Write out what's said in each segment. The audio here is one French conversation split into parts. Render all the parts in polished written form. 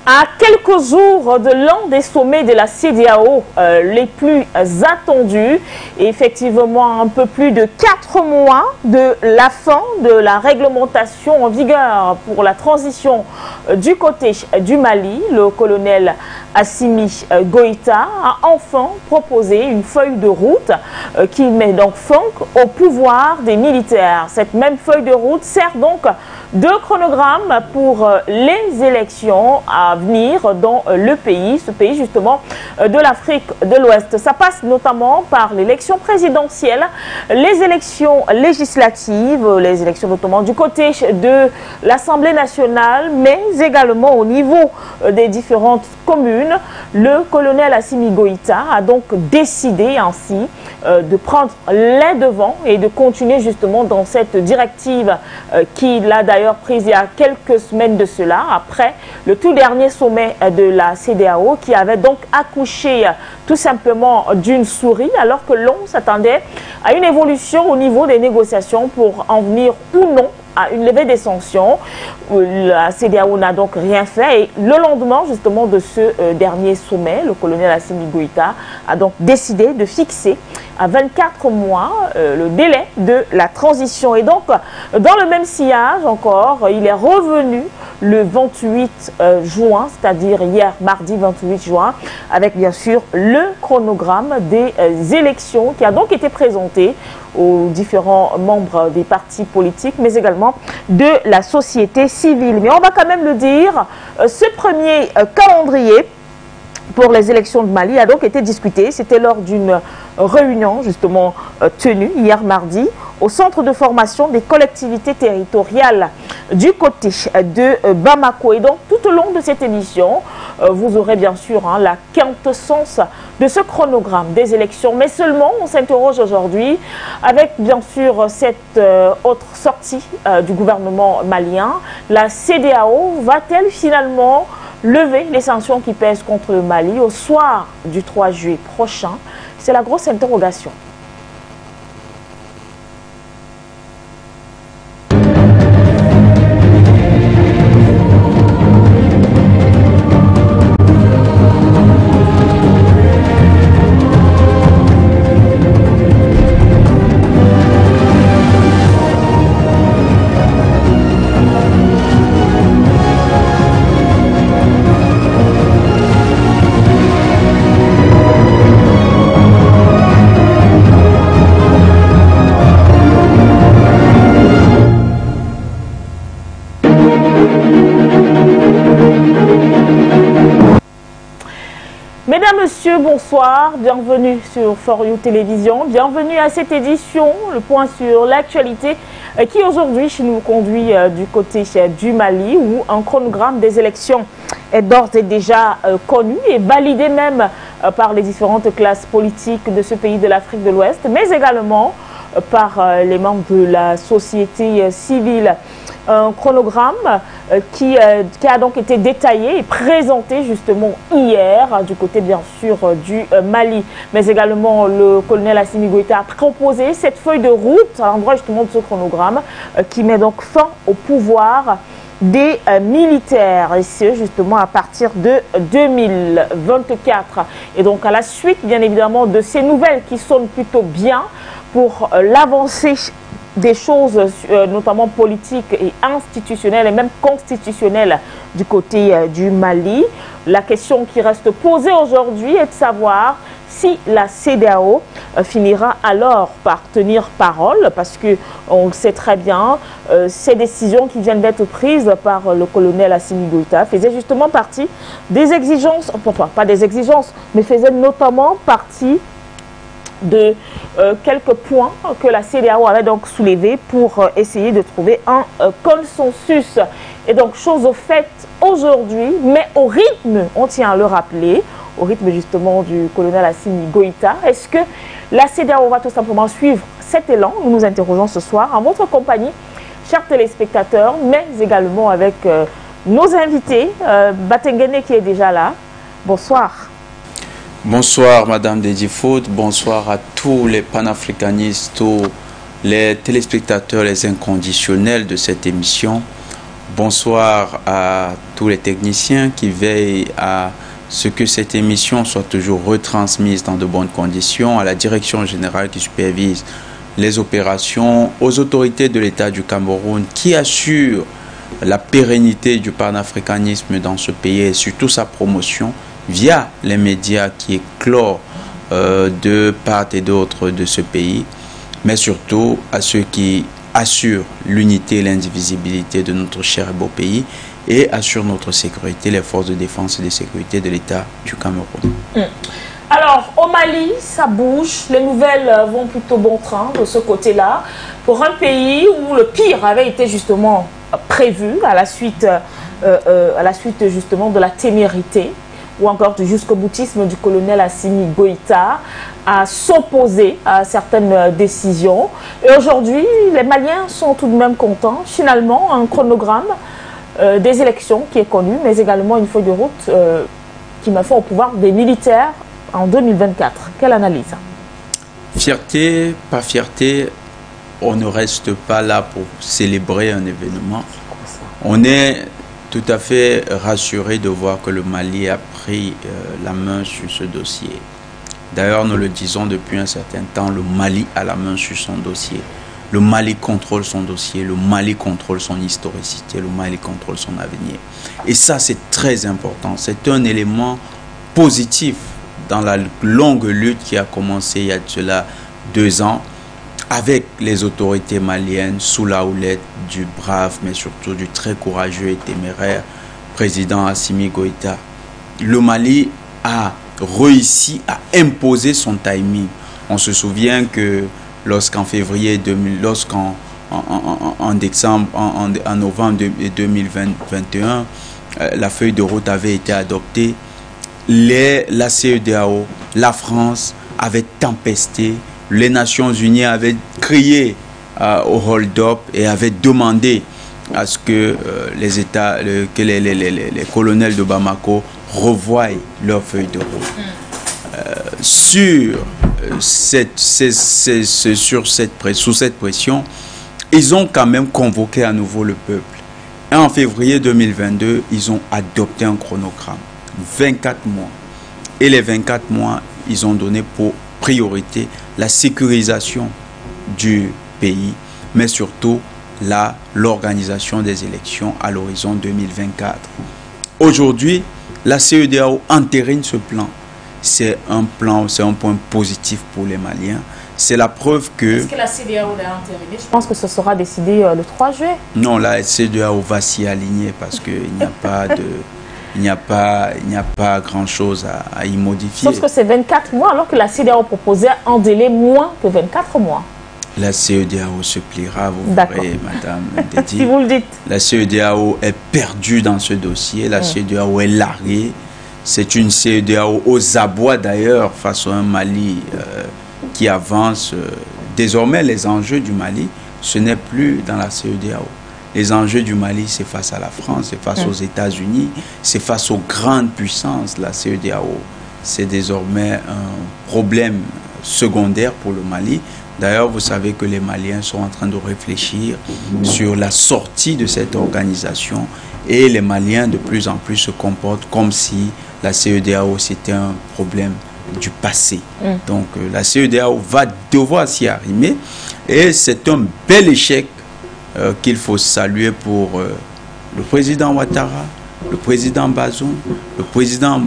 À quelques jours de l'un des sommets de la CEDEAO les plus attendus, et effectivement un peu plus de 4 mois de la fin de la réglementation en vigueur pour la transition du côté du Mali, le colonel Assimi Goïta a enfin proposé une feuille de route qui met donc fin au pouvoir des militaires. Cette même feuille de route sert donc de chronogramme pour les élections à venir dans le pays, ce pays justement de l'Afrique de l'Ouest. Ça passe notamment par l'élection présidentielle, les élections législatives, les élections notamment du côté de l'Assemblée nationale, mais également au niveau des différentes communes. Le colonel Assimi Goïta a donc décidé ainsi de prendre les devants et de continuer justement dans cette directive qu'il a d'ailleurs prise il y a quelques semaines de cela, après le tout dernier sommet de la CEDEAO qui avait donc accouché tout simplement d'une souris, alors que l'on s'attendait à une évolution au niveau des négociations pour en venir ou non à une levée des sanctions. La CEDEAO n'a donc rien fait et le lendemain justement de ce dernier sommet, le colonel Assimi Goïta a donc décidé de fixer à 24 mois le délai de la transition. Et donc, dans le même sillage encore, il est revenu le 28 juin, c'est-à-dire hier, mardi 28 juin, avec bien sûr le chronogramme des élections qui a donc été présenté aux différents membres des partis politiques, mais également de la société civile. Mais on va quand même le dire, ce premier calendrier pour les élections de Mali a donc été discuté. C'était lors d'une réunion justement tenue hier mardi au centre de formation des collectivités territoriales du côté de Bamako. Et donc tout au long de cette émission, vous aurez bien sûr la quintessence de ce chronogramme des élections. Mais seulement, on s'interroge aujourd'hui avec bien sûr cette autre sortie du gouvernement malien. La CEDEAO va-t-elle finalement lever les sanctions qui pèsent contre le Mali au soir du 3 juillet prochain? C'est la grosse interrogation. Mesdames, Messieurs, bonsoir, bienvenue sur For You Télévision, bienvenue à cette édition, le point sur l'actualité qui aujourd'hui nous conduit du côté du Mali où un chronogramme des élections est d'ores et déjà connu et validé même par les différentes classes politiques de ce pays de l'Afrique de l'Ouest, mais également par les membres de la société civile. Un chronogramme qui a donc été détaillé et présenté justement hier du côté bien sûr du Mali, mais également le colonel Assimi Goïta a proposé cette feuille de route à l'endroit justement de ce chronogramme qui met donc fin au pouvoir des militaires, et ce justement à partir de 2024. Et donc à la suite bien évidemment de ces nouvelles qui sonnent plutôt bien pour l'avancée des choses notamment politiques et institutionnelles et même constitutionnelles du côté du Mali. La question qui reste posée aujourd'hui est de savoir si la CEDEAO finira alors par tenir parole, parce que on le sait très bien, ces décisions qui viennent d'être prises par le colonel Assimi Goïta faisaient justement partie des exigences, enfin pas des exigences, mais faisaient notamment partie de quelques points que la CEDEAO avait donc soulevés pour essayer de trouver un consensus. Et donc, chose au fait aujourd'hui, mais au rythme, on tient à le rappeler, au rythme justement du colonel Assimi Goïta, est-ce que la CEDEAO va tout simplement suivre cet élan? Nous nous interrogeons ce soir en votre compagnie, chers téléspectateurs, mais également avec nos invités, Batengene qui est déjà là. Bonsoir. Bonsoir Madame Dedifoot, bonsoir à tous les panafricanistes les téléspectateurs, les inconditionnels de cette émission. Bonsoir à tous les techniciens qui veillent à ce que cette émission soit toujours retransmise dans de bonnes conditions, à la direction générale qui supervise les opérations, aux autorités de l'État du Cameroun qui assurent la pérennité du panafricanisme dans ce pays et surtout sa promotion via les médias qui éclorent de part et d'autre de ce pays, mais surtout à ceux qui assurent l'unité et l'indivisibilité de notre cher et beau pays et assurent notre sécurité, les forces de défense et de sécurité de l'État du Cameroun. Alors, au Mali, ça bouge, les nouvelles vont plutôt bon train de ce côté-là, pour un pays où le pire avait été justement prévu à la suite justement de la témérité ou encore du jusqu'au-boutisme du colonel Assimi Goïta à s'opposer à certaines décisions. Et aujourd'hui, les Maliens sont tout de même contents. Finalement, un chronogramme des élections qui est connu, mais également une feuille de route qui met fin au pouvoir des militaires en 2024. Quelle analyse? Fierté, pas fierté, on ne reste pas là pour célébrer un événement. On est tout à fait rassuré de voir que le Mali a pris la main sur ce dossier. D'ailleurs, nous le disons depuis un certain temps, le Mali a la main sur son dossier. Le Mali contrôle son dossier, le Mali contrôle son historicité, le Mali contrôle son avenir. Et ça, c'est très important. C'est un élément positif dans la longue lutte qui a commencé il y a de cela 2 ans avec les autorités maliennes sous la houlette du brave, mais surtout du très courageux et téméraire président Assimi Goïta. Le Mali a réussi à imposer son timing. On se souvient que lorsqu'en février 2000, en novembre 2021, la feuille de route avait été adoptée, la CEDEAO, la France avaient tempesté, les Nations Unies avaient crié au hold-up et avaient demandé à ce que les colonels de Bamako revoient leur feuille de route. Sous cette pression, ils ont quand même convoqué à nouveau le peuple. Et en février 2022, ils ont adopté un chronogramme. 24 mois. Et les 24 mois, ils ont donné pour priorité la sécurisation du pays, mais surtout l'organisation des élections à l'horizon 2024. Aujourd'hui, la CEDEAO entérine ce plan. C'est un point positif pour les Maliens. C'est la preuve que... Est-ce que la CEDEAO l'a entériné? Je pense que ce sera décidé le 3 juillet. Non, la CEDEAO va s'y aligner parce qu'il n'y a pas de... Il n'y a pas grand-chose à y modifier. Sauf que c'est 24 mois, alors que la CEDEAO proposait un délai moins que 24 mois. La CEDEAO se pliera, vous verrez, Madame Ndedi. Si vous le dites. La CEDEAO est perdue dans ce dossier. La CEDEAO est larguée. C'est une CEDEAO aux abois, d'ailleurs, face à un Mali qui avance. Désormais, les enjeux du Mali, ce n'est plus dans la CEDEAO. Les enjeux du Mali, c'est face à la France, c'est face aux États-Unis, c'est face aux grandes puissances. La CEDEAO, c'est désormais un problème secondaire pour le Mali. D'ailleurs, vous savez que les Maliens sont en train de réfléchir sur la sortie de cette organisation et les Maliens de plus en plus se comportent comme si la CEDEAO c'était un problème du passé. Donc la CEDEAO va devoir s'y arrimer et c'est un bel échec qu'il faut saluer pour le président Ouattara, le président Bazoum, le président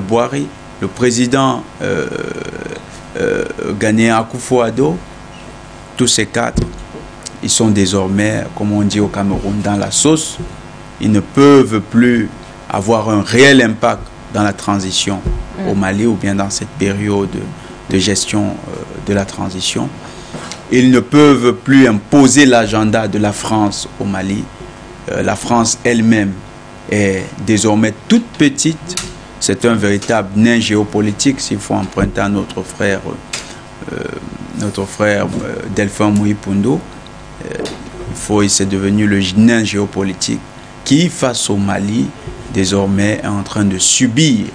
Boari, le président ghanéen Akufo-Addo. Tous ces 4, ils sont désormais, comme on dit au Cameroun, dans la sauce. Ils ne peuvent plus avoir un réel impact dans la transition au Mali ou bien dans cette période de gestion de la transition. Ils ne peuvent plus imposer l'agenda de la France au Mali. La France elle-même est désormais toute petite. C'est un véritable nain géopolitique, s'il faut emprunter à notre frère Delphin Mouipondo. C'est devenu le nain géopolitique qui, face au Mali, désormais est en train de subir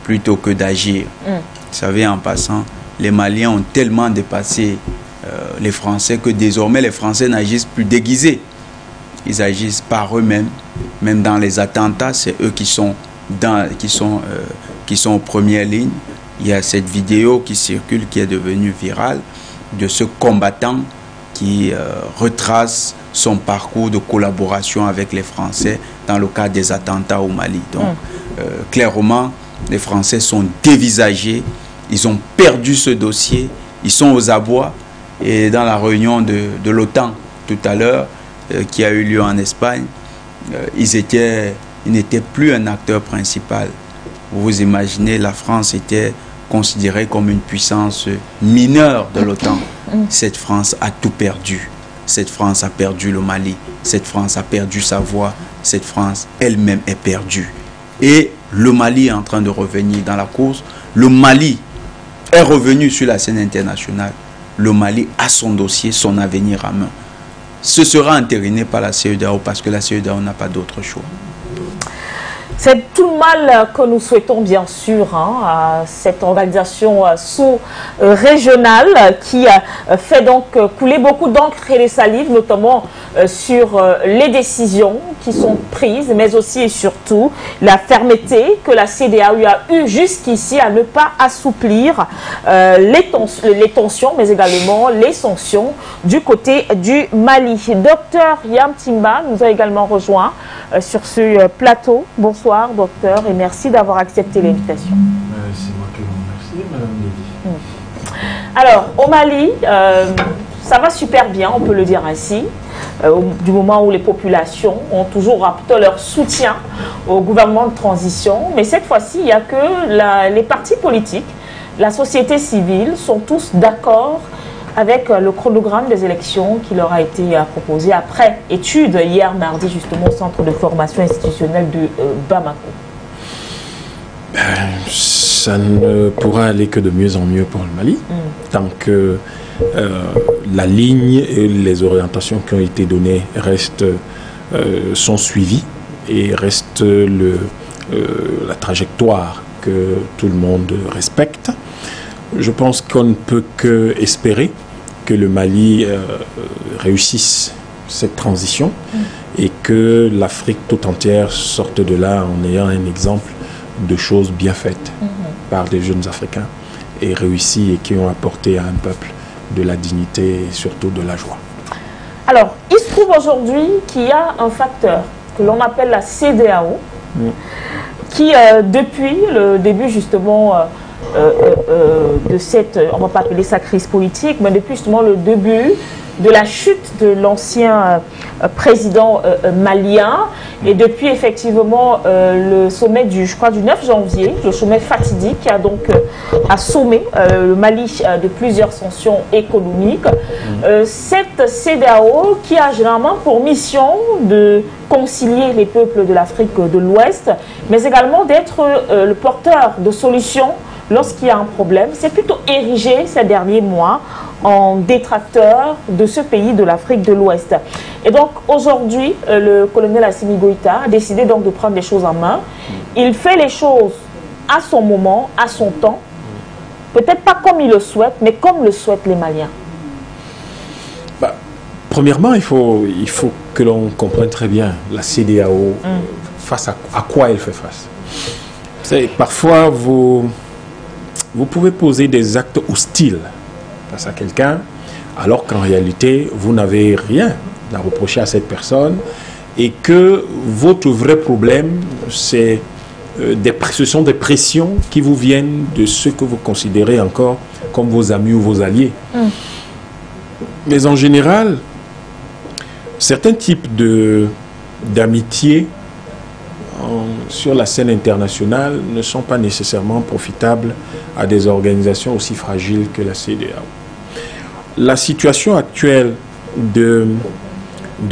plutôt que d'agir. Vous savez, en passant, les Maliens ont tellement dépassé les Français, que désormais les Français n'agissent plus déguisés. Ils agissent par eux-mêmes. Même dans les attentats, c'est eux qui sont en première ligne. Il y a cette vidéo qui circule, qui est devenue virale, de ce combattant qui retrace son parcours de collaboration avec les Français dans le cadre des attentats au Mali. Donc, clairement, les Français sont dévisagés, ils ont perdu ce dossier, ils sont aux abois. Et dans la réunion de l'OTAN tout à l'heure, qui a eu lieu en Espagne, ils n'étaient plus un acteur principal. Vous imaginez, la France était considérée comme une puissance mineure de l'OTAN. Cette France a tout perdu. Cette France a perdu le Mali. Cette France a perdu sa voix. Cette France elle-même est perdue. Et le Mali est en train de revenir dans la course. Le Mali est revenu sur la scène internationale. Le Mali a son dossier, son avenir à main. Ce sera entériné par la CEDEAO parce que la CEDEAO n'a pas d'autre choix. C'est tout le mal que nous souhaitons bien sûr à cette organisation sous-régionale qui fait donc couler beaucoup d'encre et de salive, notamment sur les décisions qui sont prises, mais aussi et surtout la fermeté que la CEDEAO a eu jusqu'ici à ne pas assouplir les tensions, mais également les sanctions du côté du Mali. Docteur Yam Timba nous a également rejoint sur ce plateau. Bonsoir docteur et merci d'avoir accepté l'invitation. C'est moi qui vous remercie, Madame Lydie. Alors, au Mali, ça va super bien, on peut le dire ainsi, du moment où les populations ont toujours apporté leur soutien au gouvernement de transition. Mais cette fois-ci, il n'y a que les partis politiques, la société civile sont tous d'accord avec le chronogramme des élections qui leur a été proposé après étude hier mardi justement au centre de formation institutionnelle de Bamako. Ça ne pourra aller que de mieux en mieux pour le Mali, tant que la ligne et les orientations qui ont été données sont suivies et restent la trajectoire que tout le monde respecte. Je pense qu'on ne peut que espérer que le Mali réussisse cette transition et que l'Afrique tout entière sorte de là en ayant un exemple de choses bien faites par des jeunes Africains et réussis et qui ont apporté à un peuple de la dignité et surtout de la joie. Alors, il se trouve aujourd'hui qu'il y a un facteur que l'on appelle la CEDEAO qui, depuis le début justement de cette, on ne va pas appeler ça crise politique, mais depuis justement le début de la chute de l'ancien président malien et depuis effectivement le sommet du 9 janvier, le sommet fatidique qui a donc assommé le Mali de plusieurs sanctions économiques. Cette CEDEAO qui a généralement pour mission de concilier les peuples de l'Afrique de l'Ouest, mais également d'être le porteur de solutions lorsqu'il y a un problème, c'est plutôt érigé ces derniers mois en détracteur de ce pays de l'Afrique de l'Ouest. Et donc aujourd'hui, le colonel Assimi Goïta a décidé donc de prendre les choses en main. Il fait les choses à son moment, à son temps, peut-être pas comme il le souhaite, mais comme le souhaitent les Maliens. Premièrement, il faut que l'on comprenne très bien la CEDEAO face à quoi elle fait face. Parfois, vous pouvez poser des actes hostiles face à quelqu'un, alors qu'en réalité, vous n'avez rien à reprocher à cette personne et que votre vrai problème, ce sont des pressions qui vous viennent de ceux que vous considérez encore comme vos amis ou vos alliés. Mais en général, certains types d'amitié sur la scène internationale ne sont pas nécessairement profitables à des organisations aussi fragiles que la CEDEAO. La situation actuelle de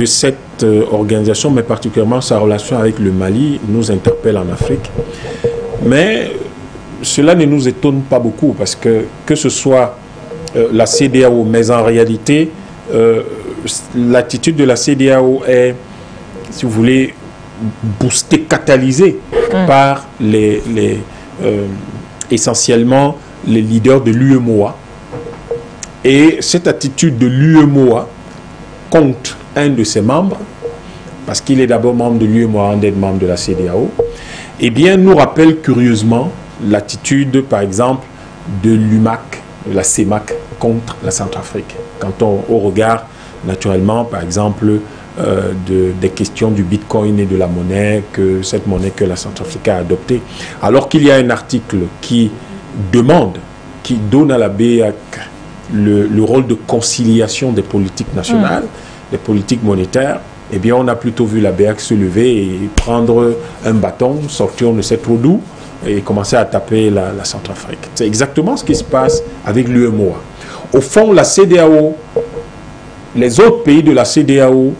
cette organisation, mais particulièrement sa relation avec le Mali, nous interpelle en Afrique. Mais cela ne nous étonne pas beaucoup parce que ce soit la CEDEAO, mais en réalité, l'attitude de la CEDEAO est, si vous voulez, boostée, catalysée par essentiellement les leaders de l'UEMOA Et cette attitude de l'UEMOA contre un de ses membres, parce qu'il est d'abord membre de l'UEMOA avant d'être membre de la CEDEAO, eh bien, nous rappelle curieusement l'attitude, par exemple, de l'UMAC, de la CEMAC, contre la Centrafrique. Quand on regarde, naturellement, par exemple, des questions du bitcoin et de la monnaie, cette monnaie que la Centrafrique a adoptée, alors qu'il y a un article qui demande, qui donne à la BEAC le rôle de conciliation des politiques nationales, des politiques monétaires, eh bien, on a plutôt vu la BEAC se lever et prendre un bâton, sortir on ne sait trop d'où, et commencer à taper la Centrafrique. C'est exactement ce qui se passe avec l'UEMOA. Au fond, la CEDEAO, les autres pays de la CEDEAO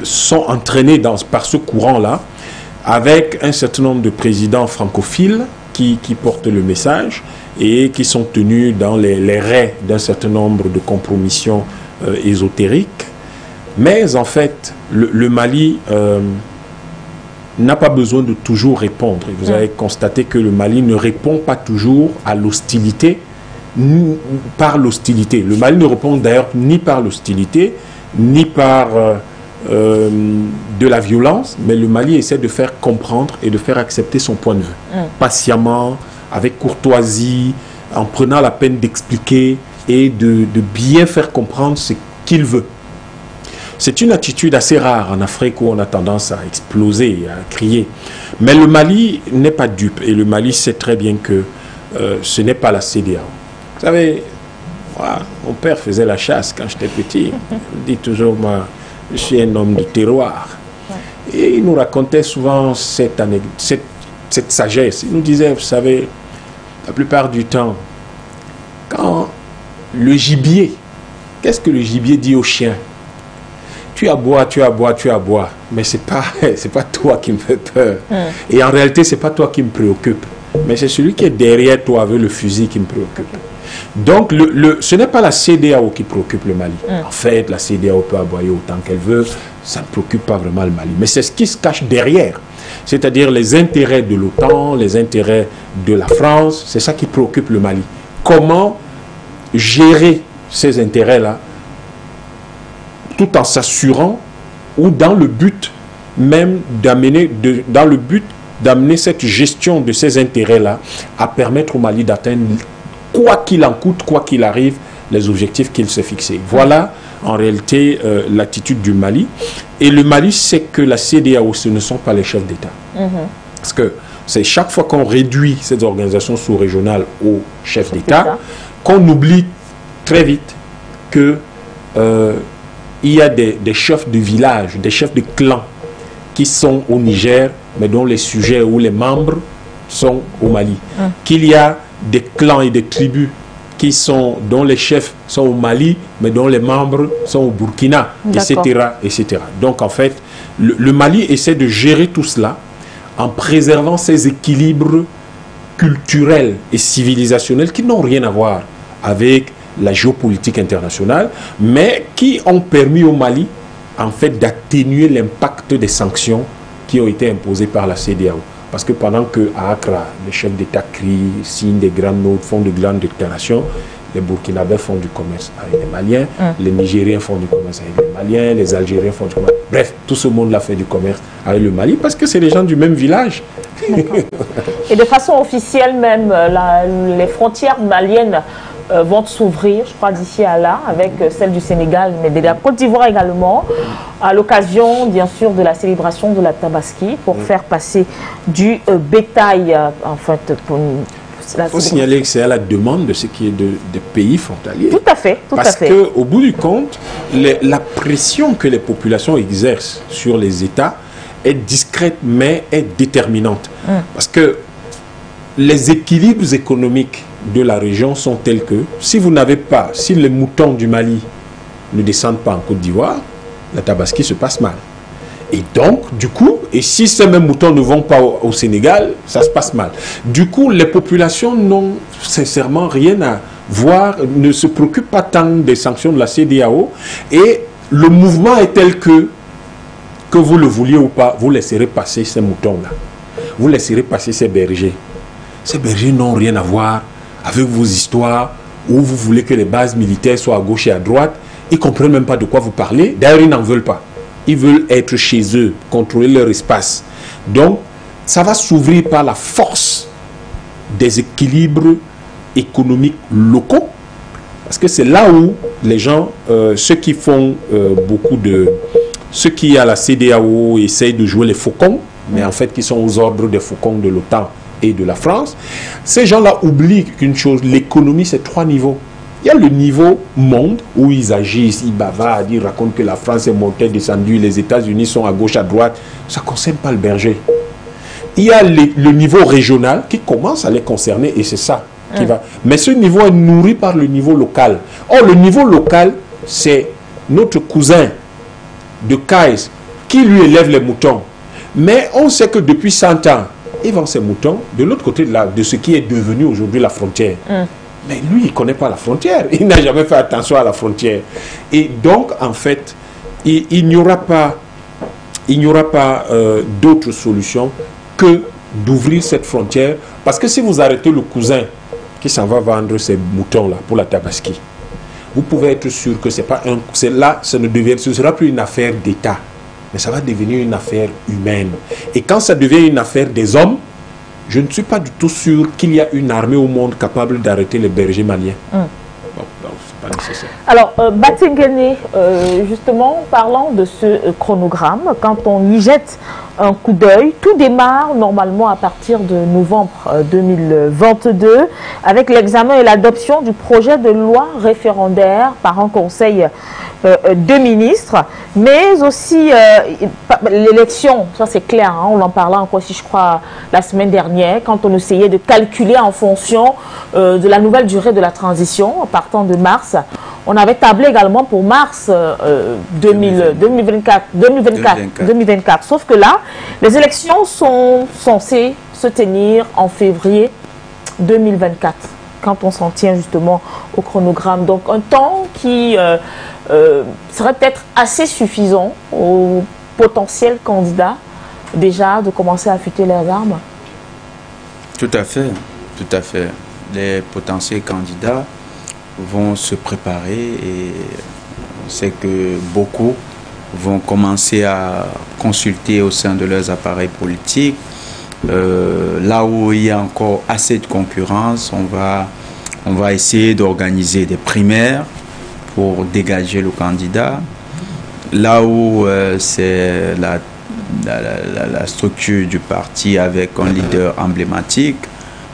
sont entraînés par ce courant-là, avec un certain nombre de présidents francophiles qui portent le message et qui sont tenus dans les raies d'un certain nombre de compromissions ésotériques. Mais en fait, le Mali n'a pas besoin de toujours répondre. Et vous avez constaté que le Mali ne répond pas toujours à l'hostilité, par l'hostilité. Le Mali ne répond d'ailleurs ni par l'hostilité, ni par de la violence, mais le Mali essaie de faire comprendre et de faire accepter son point de vue. Patiemment, avec courtoisie, en prenant la peine d'expliquer et de bien faire comprendre ce qu'il veut. C'est une attitude assez rare en Afrique où on a tendance à exploser, à crier. Mais le Mali n'est pas dupe et le Mali sait très bien que ce n'est pas la CEDEAO. Vous savez, moi, mon père faisait la chasse quand j'étais petit. Il dit toujours, moi, je suis un homme de terroir. Et il nous racontait souvent cette sagesse. Il nous disait, vous savez, la plupart du temps, quand le gibier, qu'est-ce que le gibier dit au chien? Tu aboies, tu aboies, tu aboies, mais c'est pas toi qui me fait peur. Et en réalité, c'est pas toi qui me préoccupe, mais c'est celui qui est derrière toi avec le fusil qui me préoccupe. Donc, ce n'est pas la CEDEAO qui préoccupe le Mali. En fait, la CEDEAO peut aboyer autant qu'elle veut, ça ne préoccupe pas vraiment le Mali. Mais c'est ce qui se cache derrière, c'est-à-dire les intérêts de l'OTAN, les intérêts de la France, c'est ça qui préoccupe le Mali. Comment gérer ces intérêts-là tout en s'assurant ou dans le but même d'amener cette gestion de ces intérêts-là à permettre au Mali d'atteindre, quoi qu'il en coûte, quoi qu'il arrive, les objectifs qu'il s'est fixés. Voilà en réalité l'attitude du Mali. Et le Mali sait que la CEDEAO, ce ne sont pas les chefs d'État. Parce que c'est chaque fois qu'on réduit ces organisations sous-régionales aux chefs d'État qu'on oublie très vite que il y a des chefs de village, des chefs de clan qui sont au Niger, mais dont les sujets ou les membres sont au Mali. Qu'il y a des clans et des tribus dont les chefs sont au Mali, mais dont les membres sont au Burkina, etc., etc. Donc en fait, le Mali essaie de gérer tout cela en préservant ses équilibres culturels et civilisationnels qui n'ont rien à voir avec la géopolitique internationale, mais qui ont permis au Mali, en fait, d'atténuer l'impact des sanctions qui ont été imposées par la CEDEAO. Parce que pendant qu'à Accra, les chefs d'État crient, signent des grandes notes, font de grandes déclarations, les Burkinabés font du commerce avec les Maliens, les Nigériens font du commerce avec les Maliens, les Algériens font du commerce. Bref, tout ce monde-là fait du commerce avec le Mali parce que c'est les gens du même village. Et de façon officielle même, les frontières maliennes vont s'ouvrir, je crois, d'ici à là, avec celle du Sénégal, mais de la Côte d'Ivoire également, à l'occasion, bien sûr, de la célébration de la Tabaski, pour faire passer du bétail, en fait, pour... Il faut signaler que c'est à la demande de ce qui est des pays frontaliers. Tout à fait, tout à fait. Parce qu'au bout du compte, la pression que les populations exercent sur les États est discrète, mais est déterminante. Parce que les équilibres économiques de la région sont tels que si les moutons du Mali ne descendent pas en Côte d'Ivoire, la Tabaski se passe mal. Et donc, du coup, et si ces mêmes moutons ne vont pas au Sénégal, ça se passe mal. Du coup, les populations n'ont sincèrement rien à voir, ne se préoccupent pas tant des sanctions de la CEDEAO, et le mouvement est tel que vous le vouliez ou pas, vous laisserez passer ces moutons-là. Vous laisserez passer ces bergers. Ces bergers n'ont rien à voir avec vos histoires où vous voulez que les bases militaires soient à gauche et à droite, ils ne comprennent même pas de quoi vous parlez. D'ailleurs, ils n'en veulent pas. Ils veulent être chez eux, contrôler leur espace. Donc, ça va s'ouvrir par la force des équilibres économiques locaux. Parce que c'est là où les gens, ceux qui font ceux qui à la CEDEAO essayent de jouer les faucons, mais en fait qui sont aux ordres des faucons de l'OTAN et de la France, ces gens-là oublient qu'une chose, l'économie c'est 3 niveaux. Il y a le niveau monde où ils agissent, ils bavardent, ils racontent que la France est montée, descendue, les États-Unis sont à gauche, à droite. Ça ne concerne pas le berger. Il y a le niveau régional qui commence à les concerner et c'est ça qui va. Mais ce niveau est nourri par le niveau local. Or, le niveau local, c'est notre cousin de Kayes qui lui élève les moutons. Mais on sait que depuis 100 ans, il vend ses moutons de l'autre côté de ce qui est devenu aujourd'hui la frontière. Mais lui, il ne connaît pas la frontière. Il n'a jamais fait attention à la frontière. Et donc, en fait, il n'y aura pas, d'autre solution que d'ouvrir cette frontière. Parce que si vous arrêtez le cousin qui s'en va vendre ces moutons-là pour la Tabaski, vous pouvez être sûr que ce ne sera plus une affaire d'État, mais ça va devenir une affaire humaine. Et quand ça devient une affaire des hommes, je ne suis pas du tout sûr qu'il y a une armée au monde capable d'arrêter les bergers maliens. Bon, c'est pas nécessaire. Alors, Batingene, justement, parlant de ce chronogramme, quand on y jette un coup d'œil, tout démarre normalement à partir de novembre 2022 avec l'examen et l'adoption du projet de loi référendaire par un conseil de ministres, mais aussi l'élection, ça c'est clair, hein, on en parlait encore si je crois la semaine dernière, quand on essayait de calculer en fonction de la nouvelle durée de la transition, en partant de mars. On avait tablé également pour mars 2024. Sauf que là, les élections sont censées se tenir en février 2024, quand on s'en tient justement au chronogramme. Donc un temps qui serait peut-être assez suffisant aux potentiels candidats déjà de commencer à affûter leurs armes. Tout à fait, tout à fait. Les potentiels candidats vont se préparer et on sait que beaucoup vont commencer à consulter au sein de leurs appareils politiques. Là où il y a encore assez de concurrence, on va essayer d'organiser des primaires pour dégager le candidat. Là où c'est la structure du parti avec un leader emblématique,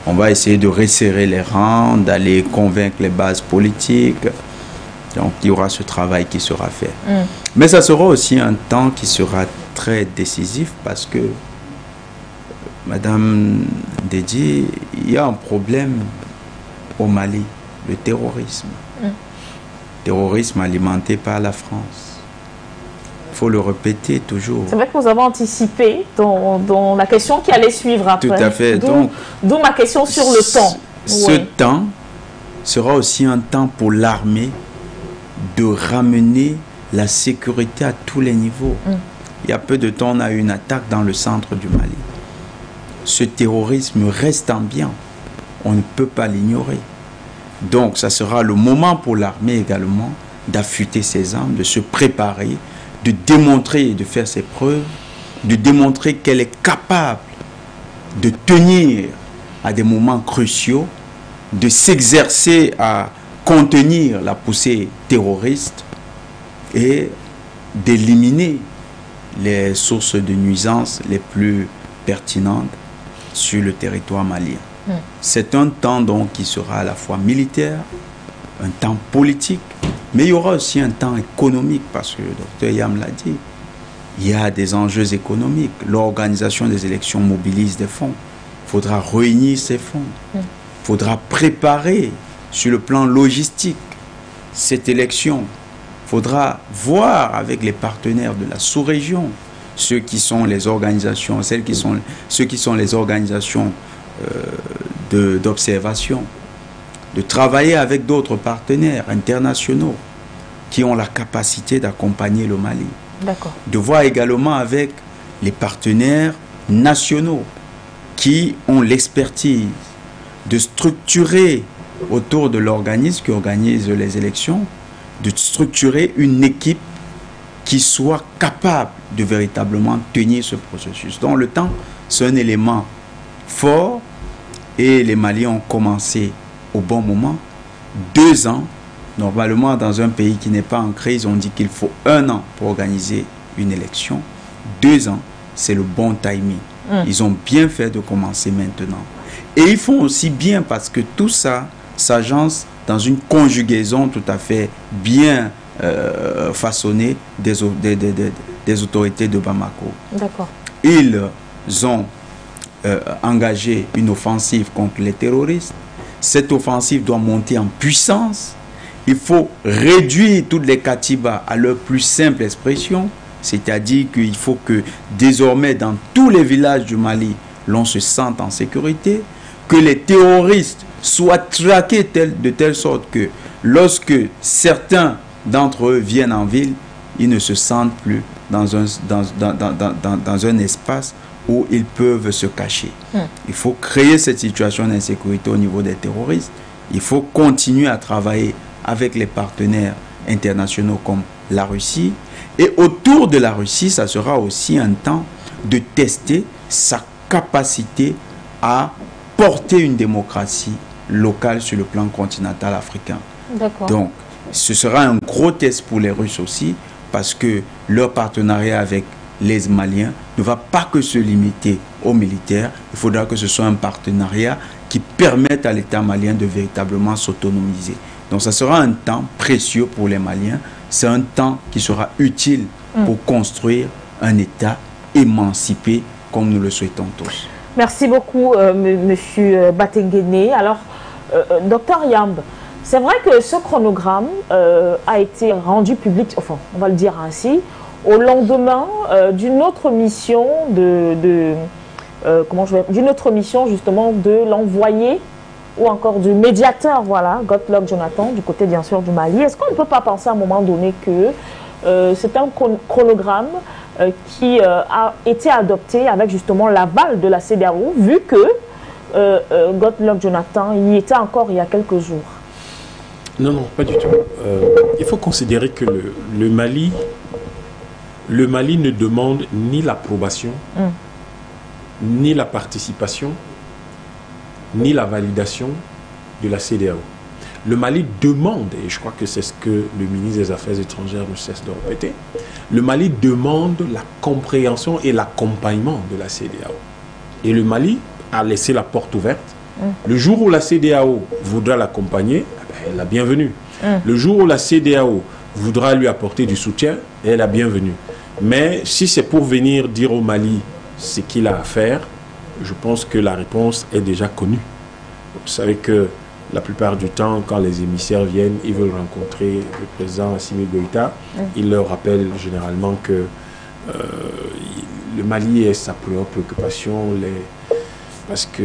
on va essayer de resserrer les rangs, d'aller convaincre les bases politiques. Donc, il y aura ce travail qui sera fait. Mais ça sera aussi un temps qui sera très décisif parce que, Madame Dédi, il y a un problème au Mali, le terrorisme. Terrorisme alimenté par la France. Il faut le répéter toujours. C'est vrai que nous avons anticipé dans la question qui allait suivre après. Tout à fait. D'où ma question sur le temps. Ce temps sera aussi un temps pour l'armée de ramener la sécurité à tous les niveaux. Il y a peu de temps, on a eu une attaque dans le centre du Mali. Ce terrorisme reste ambiant. On ne peut pas l'ignorer. Donc, ça sera le moment pour l'armée également d'affûter ses armes, de se préparer, de démontrer et de faire ses preuves, de démontrer qu'elle est capable de tenir à des moments cruciaux, de s'exercer à contenir la poussée terroriste et d'éliminer les sources de nuisances les plus pertinentes sur le territoire malien. C'est un temps donc qui sera à la fois militaire, un temps politique, mais il y aura aussi un temps économique parce que le docteur Yam l'a dit, il y a des enjeux économiques. L'organisation des élections mobilise des fonds. Il faudra réunir ces fonds. Il faudra préparer sur le plan logistique cette élection. Il faudra voir avec les partenaires de la sous-région, ceux qui sont les organisations, ceux qui sont les organisations d'observation, de travailler avec d'autres partenaires internationaux qui ont la capacité d'accompagner le Mali. De voir également avec les partenaires nationaux qui ont l'expertise de structurer autour de l'organisme qui organise les élections, de structurer une équipe qui soit capable de véritablement tenir ce processus. Donc le temps, c'est un élément fort et les Maliens ont commencé au bon moment. 2 ans, normalement dans un pays qui n'est pas en crise, on dit qu'il faut 1 an pour organiser une élection. 2 ans, c'est le bon timing. Ils ont bien fait de commencer maintenant. Et ils font aussi bien parce que tout ça s'agence dans une conjugaison tout à fait bien façonnée des autorités de Bamako. D'accord. Ils ont engagé une offensive contre les terroristes. Cette offensive doit monter en puissance. Il faut réduire toutes les katibas à leur plus simple expression, c'est-à-dire qu'il faut que désormais dans tous les villages du Mali, l'on se sente en sécurité, que les terroristes soient traqués de telle sorte que lorsque certains d'entre eux viennent en ville, ils ne se sentent plus dans un espace où ils peuvent se cacher. Il faut créer cette situation d'insécurité au niveau des terroristes. Il faut continuer à travailler avec les partenaires internationaux comme la Russie. Et autour de la Russie, ça sera aussi un temps de tester sa capacité à porter une démocratie locale sur le plan continental africain. Donc, ce sera un gros test pour les Russes aussi, parce que leur partenariat avec les Maliens ne va pas que se limiter aux militaires. Il faudra que ce soit un partenariat qui permette à l'État malien de véritablement s'autonomiser. Donc, ça sera un temps précieux pour les Maliens. C'est un temps qui sera utile pour construire un État émancipé comme nous le souhaitons tous. Merci beaucoup, Monsieur Batenguene. Alors, Docteur Yamb, c'est vrai que ce chronogramme a été rendu public, enfin, on va le dire ainsi, au lendemain d'une autre mission d'une autre mission justement de l'envoyé ou encore du médiateur, voilà, Goodluck Jonathan, du côté bien sûr du Mali. Est-ce qu'on ne peut pas penser à un moment donné que c'est un chronogramme qui a été adopté avec justement l'aval de la CEDEAO, vu que Goodluck Jonathan y était encore il y a quelques jours? Non, non, pas du tout. Il faut considérer que le Mali ne demande ni l'approbation, ni la participation, ni la validation de la CEDEAO. Le Mali demande, et je crois que c'est ce que le ministre des Affaires étrangères ne cesse de répéter, le Mali demande la compréhension et l'accompagnement de la CEDEAO. Et le Mali a laissé la porte ouverte. Le jour où la CEDEAO voudra l'accompagner, elle est la bienvenue. Le jour où la CEDEAO voudra lui apporter du soutien, elle est la bienvenue. Mais si c'est pour venir dire au Mali ce qu'il a à faire, je pense que la réponse est déjà connue. Vous savez que la plupart du temps, quand les émissaires viennent, ils veulent rencontrer le président Assimi Goïta. Ils leur rappellent généralement que le Mali est sa préoccupation, parce que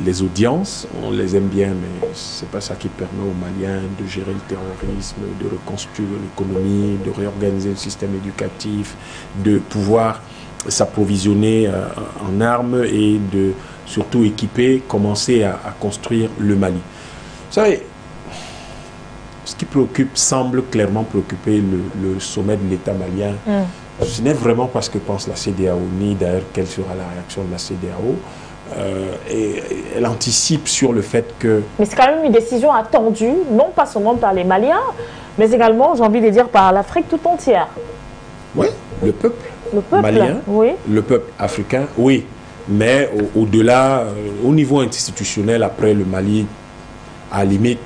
les audiences, on les aime bien, mais ce n'est pas ça qui permet aux Maliens de gérer le terrorisme, de reconstruire l'économie, de réorganiser le système éducatif, de pouvoir s'approvisionner en armes et de surtout équiper, commencer à construire le Mali. Vous savez, ce qui semble clairement préoccuper le sommet de l'État malien, ce n'est vraiment pas ce que pense la CEDEAO, ni d'ailleurs quelle sera la réaction de la CEDEAO. Et elle anticipe sur le fait que... Mais c'est quand même une décision attendue, non pas seulement par les Maliens, mais également, j'ai envie de dire, par l'Afrique tout entière. Oui, le peuple malien, oui. Le peuple africain, oui. Mais au-delà, au niveau institutionnel, après le Mali, à la limite,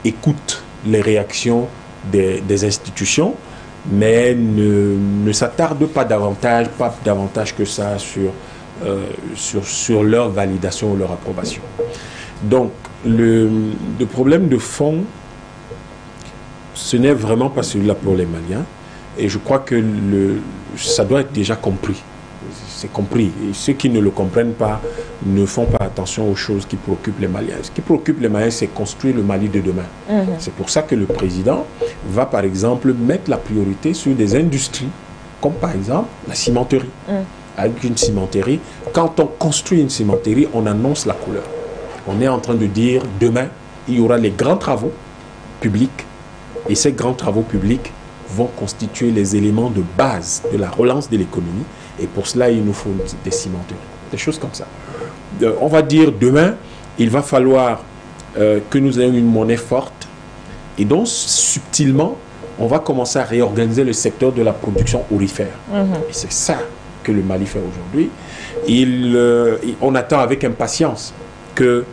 écoute les réactions des institutions, mais ne s'attarde pas davantage que ça sur leur validation ou leur approbation. Donc, le problème de fond, ce n'est vraiment pas celui-là pour les Maliens. Et je crois que ça doit être déjà compris. C'est compris. Et ceux qui ne le comprennent pas ne font pas attention aux choses qui préoccupent les Maliens. Ce qui préoccupe les Maliens, c'est construire le Mali de demain. C'est pour ça que le président va, par exemple, mettre la priorité sur des industries, comme par exemple la cimenterie. Avec une cimenterie, quand on construit une cimenterie, on annonce la couleur. On est en train de dire, demain, il y aura les grands travaux publics, et ces grands travaux publics vont constituer les éléments de base de la relance de l'économie, et pour cela, il nous faut des cimenteries, des choses comme ça. On va dire demain, il va falloir que nous ayons une monnaie forte, et donc subtilement, on va commencer à réorganiser le secteur de la production aurifère. Et c'est ça que le Mali fait aujourd'hui. On attend avec impatience que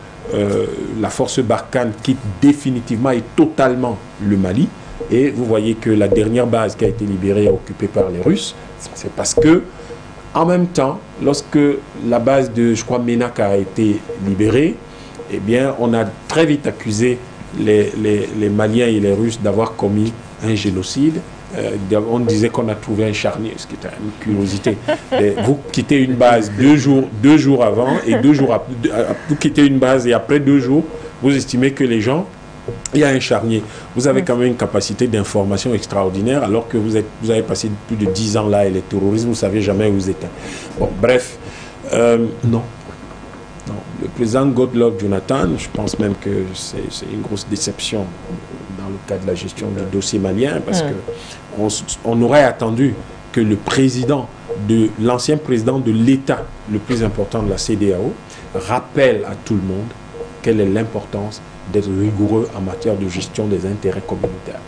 la force Barkhane quitte définitivement et totalement le Mali. Et vous voyez que la dernière base qui a été libérée et occupée par les Russes, c'est parce que, en même temps, lorsque la base de, je crois, Ménac a été libérée, eh bien, on a très vite accusé les Maliens et les Russes d'avoir commis un génocide. On disait qu'on a trouvé un charnier, ce qui était une curiosité. Vous quittez une base deux jours avant, et 2 jours après, vous quittez une base et après 2 jours, vous estimez que les gens, il y a un charnier. Vous avez quand même une capacité d'information extraordinaire, alors que vous avez passé plus de 10 ans là, et les terroristes, vous ne savez jamais où vous êtes. Bon, bref, non. Le président Goodluck Jonathan, je pense même que c'est une grosse déception dans le cadre de la gestion du dossier malien, parce qu'on aurait attendu que l'ancien président de l'État le plus important de la CEDEAO rappelle à tout le monde quelle est l'importance d'être rigoureux en matière de gestion des intérêts communautaires.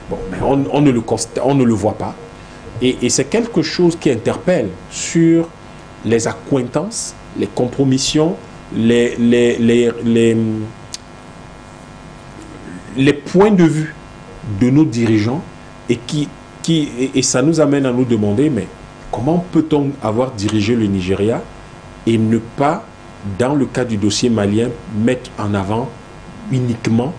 Bon, mais on ne le voit pas. Et c'est quelque chose qui interpelle sur les accointances, les compromissions, les points de vue de nos dirigeants, et ça nous amène à nous demander, mais comment peut-on avoir dirigé le Nigeria et ne pas, dans le cas du dossier malien, mettre en avant uniquement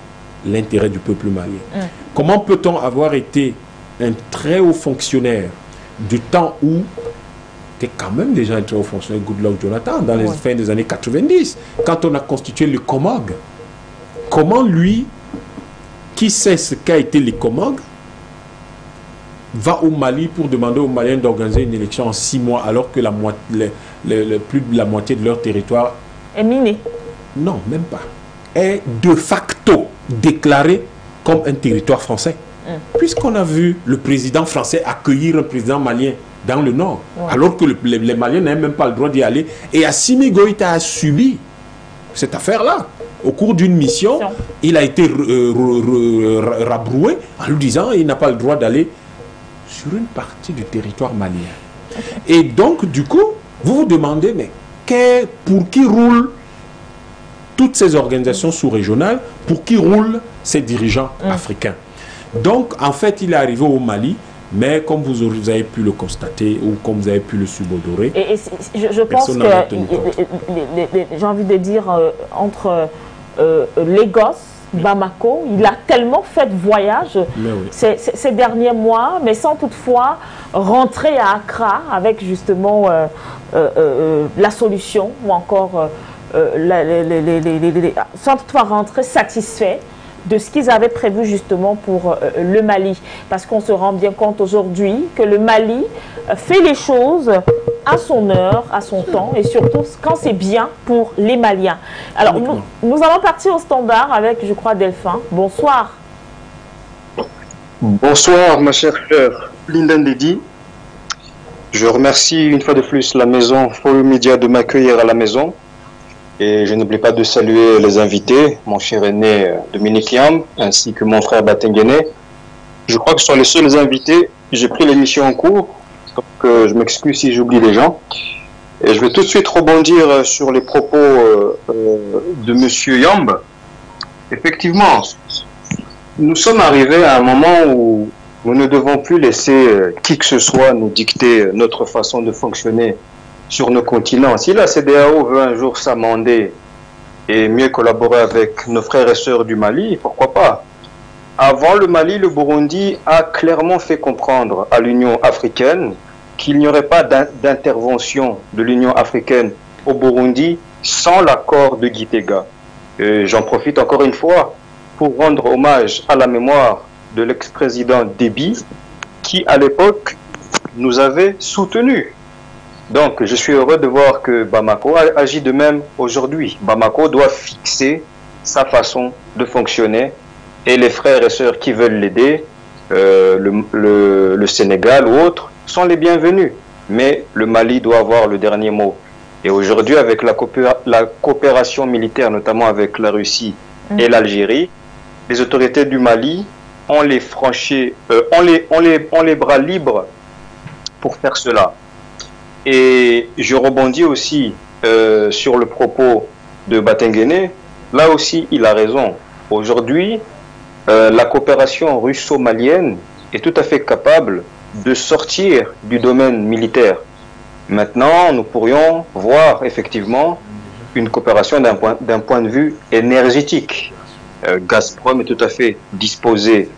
l'intérêt du peuple malien? Comment peut-on avoir été un très haut fonctionnaire du temps où était quand même déjà un très haut fonctionnaire, Goodluck Jonathan, dans les fins des années 90, quand on a constitué le COMOG? Comment lui, qui sait ce qu'a été le COMOG, va au Mali pour demander aux Maliens d'organiser une élection en 6 mois, alors que plus de la moitié de leur territoire est miné? Non, même pas. Est de facto déclaré comme un territoire français. Puisqu'on a vu le président français accueillir un président malien dans le nord, alors que les Maliens n'avaient même pas le droit d'y aller. Et Assimi Goïta a subi cette affaire-là. Au cours d'une mission, il a été rabroué en lui disant qu'il n'a pas le droit d'aller sur une partie du territoire malien. Et donc, du coup, vous vous demandez, mais pour qui roulent toutes ces organisations sous-régionales, pour qui roulent ces dirigeants africains? Donc, en fait, il est arrivé au Mali, mais comme vous avez pu le constater, ou comme vous avez pu le subodorer, je pense que, j'ai envie de dire, entre Lagos, Bamako, il a tellement fait de voyages ces derniers mois, mais sans toutefois rentrer à Accra avec justement la solution, ou encore sans toutefois rentrer satisfait de ce qu'ils avaient prévu justement pour le Mali. Parce qu'on se rend bien compte aujourd'hui que le Mali fait les choses à son heure, à son temps, et surtout quand c'est bien pour les Maliens. Alors, nous allons partir au standard avec, je crois, Delphin. Bonsoir. Bonsoir, ma chère Linda Ndedi. Je remercie une fois de plus la maison Forum Media de m'accueillir à la maison. Et je n'oublie pas de saluer les invités, mon cher aîné Dominique Yam, ainsi que mon frère Batengene. Je crois que ce sont les seuls invités. J'ai pris l'émission en cours, donc je m'excuse si j'oublie des gens. Et je vais tout de suite rebondir sur les propos de monsieur Yamb. Effectivement, nous sommes arrivés à un moment où nous ne devons plus laisser qui que ce soit nous dicter notre façon de fonctionner sur nos continents. Si la CEDEAO veut un jour s'amender et mieux collaborer avec nos frères et sœurs du Mali, pourquoi pas? Avant le Mali, le Burundi a clairement fait comprendre à l'Union africaine qu'il n'y aurait pas d'intervention de l'Union africaine au Burundi sans l'accord de Gitega. J'en profite encore une fois pour rendre hommage à la mémoire de l'ex-président Déby qui, à l'époque, nous avait soutenus. Donc, je suis heureux de voir que Bamako agit de même aujourd'hui. Bamako doit fixer sa façon de fonctionner. Et les frères et sœurs qui veulent l'aider, le Sénégal ou autres, sont les bienvenus. Mais le Mali doit avoir le dernier mot. Et aujourd'hui, avec la coopération militaire, notamment avec la Russie et l'Algérie, les autorités du Mali ont les bras libres pour faire cela. Et je rebondis aussi sur le propos de Batengene. Là aussi, il a raison. Aujourd'hui, la coopération russo-malienne est tout à fait capable de sortir du domaine militaire. Maintenant, nous pourrions voir effectivement une coopération d'un point de vue énergétique. Gazprom est tout à fait disposé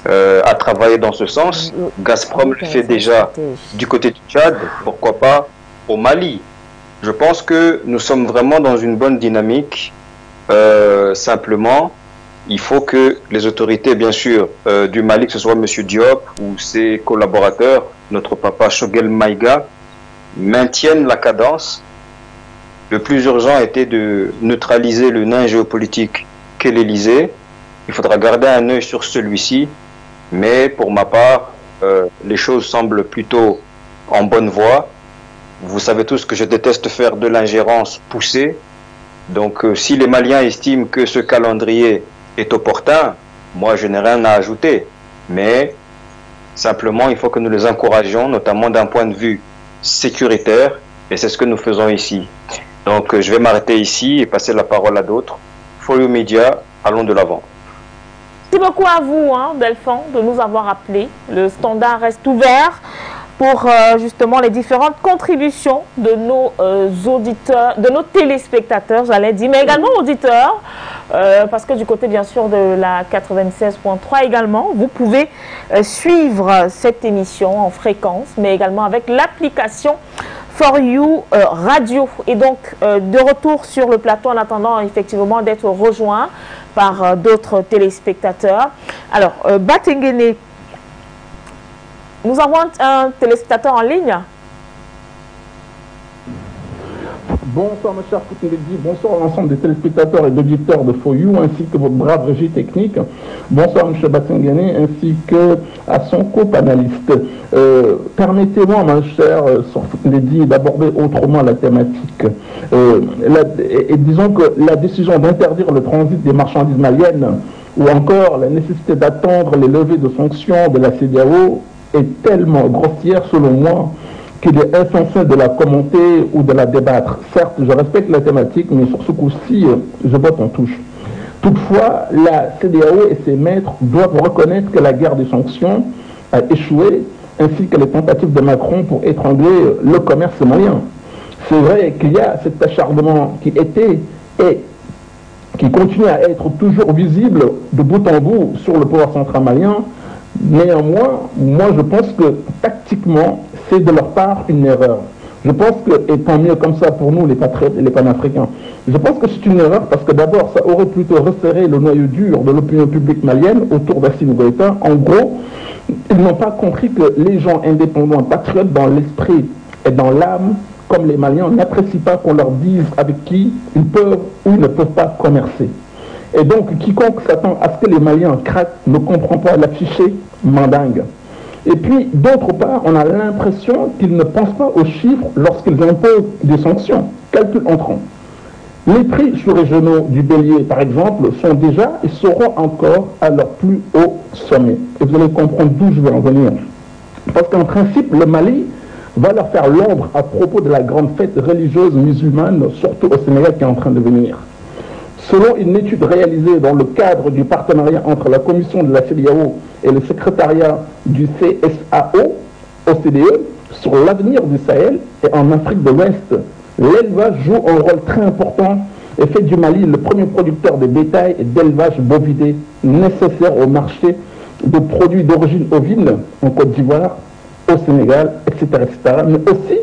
à travailler dans ce sens. Gazprom le fait déjà du côté du Tchad, pourquoi pas au Mali. Je pense que nous sommes vraiment dans une bonne dynamique. Simplement, il faut que les autorités, bien sûr, du Mali, que ce soit M. Diop ou ses collaborateurs, notre papa Choguel Maïga, maintiennent la cadence. Le plus urgent était de neutraliser le nain géopolitique qu'est l'Élysée. Il faudra garder un œil sur celui-ci, mais pour ma part, les choses semblent plutôt en bonne voie. Vous savez tous que je déteste faire de l'ingérence poussée. Donc si les Maliens estiment que ce calendrier est opportun, moi je n'ai rien à ajouter. Mais simplement, il faut que nous les encouragions, notamment d'un point de vue sécuritaire, et c'est ce que nous faisons ici. Donc je vais m'arrêter ici et passer la parole à d'autres. For You Media, allons de l'avant. Merci beaucoup à vous, Delphine, de nous avoir appelés. Le standard reste ouvert pour justement les différentes contributions de nos auditeurs, de nos téléspectateurs, j'allais dire, mais également auditeurs, parce que du côté bien sûr de la 96.3 également, vous pouvez suivre cette émission en fréquence, mais également avec l'application For You Radio. Et donc, de retour sur le plateau en attendant effectivement d'être rejoint par d'autres téléspectateurs. Alors, Batengene, nous avons un téléspectateur en ligne. Bonsoir, mon cher Kouteledi. Bonsoir à l'ensemble des téléspectateurs et d'auditeurs de For You, ainsi que votre brave régie technique. Bonsoir, M. Batengene, ainsi que à son co-panaliste. Permettez-moi, mon cher Kouteledi, d'aborder autrement la thématique. Et disons que la décision d'interdire le transit des marchandises maliennes, ou encore la nécessité d'attendre les levées de sanctions de la CEDEAO, est tellement grossière, selon moi, qu'il est insensé de la commenter ou de la débattre. Certes, je respecte la thématique, mais sur ce coup-ci, je botte en touche. Toutefois, la CEDEAO et ses maîtres doivent reconnaître que la guerre des sanctions a échoué, ainsi que les tentatives de Macron pour étrangler le commerce malien. C'est vrai qu'il y a cet acharnement qui était et qui continue à être toujours visible de bout en bout sur le pouvoir central malien. Néanmoins, moi je pense que tactiquement, c'est de leur part une erreur. Je pense que, et tant mieux comme ça pour nous les patriotes et les panafricains, je pense que c'est une erreur parce que d'abord ça aurait plutôt resserré le noyau dur de l'opinion publique malienne autour d'Assimi Goïta. En gros, ils n'ont pas compris que les gens indépendants, patriotes dans l'esprit et dans l'âme, comme les Maliens, n'apprécient pas qu'on leur dise avec qui ils peuvent ou ils ne peuvent pas commercer. Et donc, quiconque s'attend à ce que les Maliens craquent ne comprend pas l'affiché mandingue. Et puis, d'autre part, on a l'impression qu'ils ne pensent pas aux chiffres lorsqu'ils imposent des sanctions. Calcul entrant. Les prix sous-régionaux du bélier, par exemple, sont déjà et seront encore à leur plus haut sommet. Et vous allez comprendre d'où je vais en venir. Parce qu'en principe, le Mali va leur faire l'ombre à propos de la grande fête religieuse musulmane, surtout au Sénégal, qui est en train de venir. Selon une étude réalisée dans le cadre du partenariat entre la commission de la CEDEAO et le secrétariat du CSAO, OCDE, sur l'avenir du Sahel et en Afrique de l'Ouest, l'élevage joue un rôle très important et fait du Mali le premier producteur de bétail et d'élevage bovidé nécessaire au marché de produits d'origine ovine en Côte d'Ivoire, au Sénégal, etc., mais aussi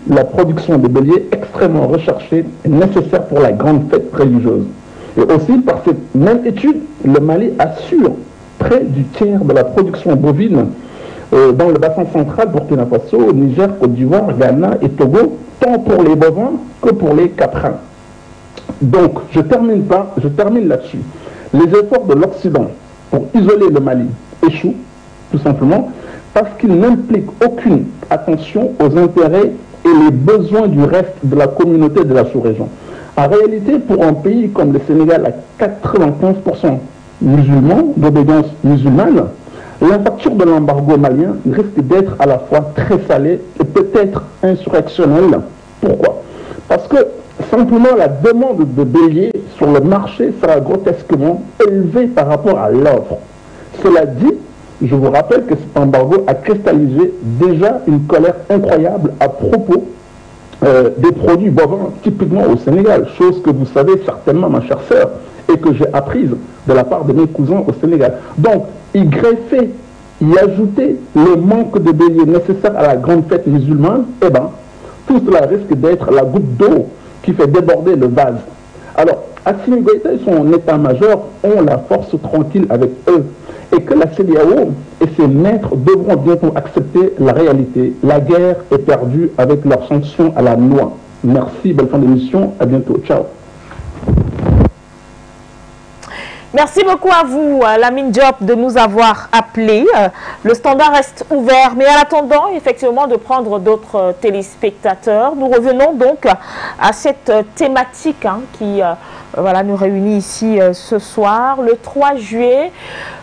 la production de béliers extrêmement recherchée et nécessaire pour la grande fête religieuse. Et aussi, par cette même étude, le Mali assure près du tiers de la production bovine dans le bassin central, Burkina Faso, Niger, Côte d'Ivoire, Ghana et Togo, tant pour les bovins que pour les caprins. Donc, je termine là-dessus. Les efforts de l'Occident pour isoler le Mali échouent, tout simplement, parce qu'ils n'impliquent aucune attention aux intérêts et les besoins du reste de la communauté de la sous-région. En réalité, pour un pays comme le Sénégal à 95% musulmans, d'obédience musulmane, la facture de l'embargo malien risque d'être à la fois très salée et peut-être insurrectionnelle. Pourquoi? Parce que simplement la demande de bélier sur le marché sera grotesquement élevée par rapport à l'offre. Cela dit, je vous rappelle que cet embargo a cristallisé déjà une colère incroyable à propos des produits bovins typiquement au Sénégal, chose que vous savez certainement, ma chère sœur, et que j'ai apprise de la part de mes cousins au Sénégal. Donc, y greffer, y ajouter le manque de bélier nécessaire à la grande fête musulmane, eh bien, tout cela risque d'être la goutte d'eau qui fait déborder le vase. Alors, Assimi Goïta et son état-major ont la force tranquille avec eux, et que la CEDEAO et ses maîtres devront bientôt accepter la réalité. La guerre est perdue avec leurs sanctions à la noix. Merci, belle fin d'émission, à bientôt, ciao. Merci beaucoup à vous, Lamine Diop, de nous avoir appelés. Le standard reste ouvert, mais en attendant, effectivement, de prendre d'autres téléspectateurs, nous revenons donc à cette thématique qui voilà, nous réunit ici ce soir, le 3 juillet,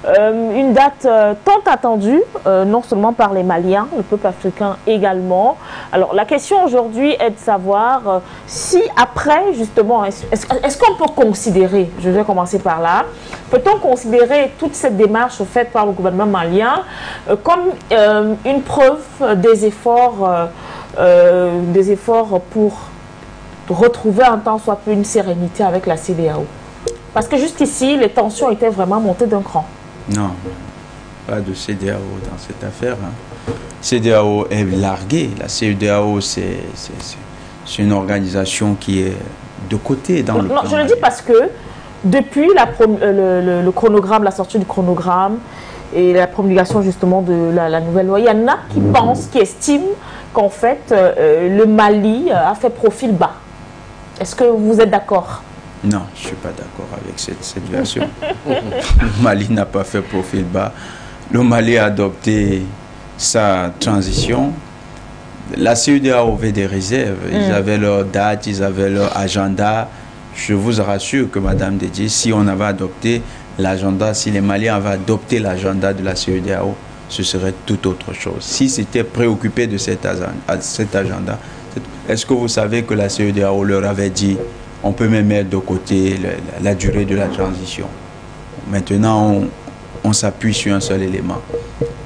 une date tant attendue, non seulement par les Maliens, le peuple africain également. Alors, la question aujourd'hui est de savoir si après, justement, est-ce qu'on peut considérer, je vais commencer par là, peut-on considérer toute cette démarche faite par le gouvernement malien comme une preuve des efforts pour retrouver un temps soit peu une sérénité avec la CEDEAO? Parce que jusqu'ici, les tensions étaient vraiment montées d'un cran. Non, pas de CEDEAO dans cette affaire. CEDEAO est larguée. La CEDEAO, c'est une organisation qui est de côté dans le plan. Non, je le dis parce que depuis le chronogramme, la sortie du chronogramme et la promulgation justement de la nouvelle loi, il y en a qui pensent, qui estiment qu'en fait le Mali a fait profil bas. Est-ce que vous êtes d'accord? Non, je ne suis pas d'accord avec cette version. Le Mali n'a pas fait profil bas. Le Mali a adopté sa transition. La CEDEAO avait des réserves. Ils avaient leur date, ils avaient leur agenda. Je vous rassure que, Madame Dédié, si on avait adopté l'agenda, si les Maliens avaient adopté l'agenda de la CEDEAO, ce serait tout autre chose. Si c'était préoccupé de cet agenda, est-ce que vous savez que la CEDEAO leur avait dit on peut même mettre de côté la durée de la transition? Maintenant, on s'appuie sur un seul élément.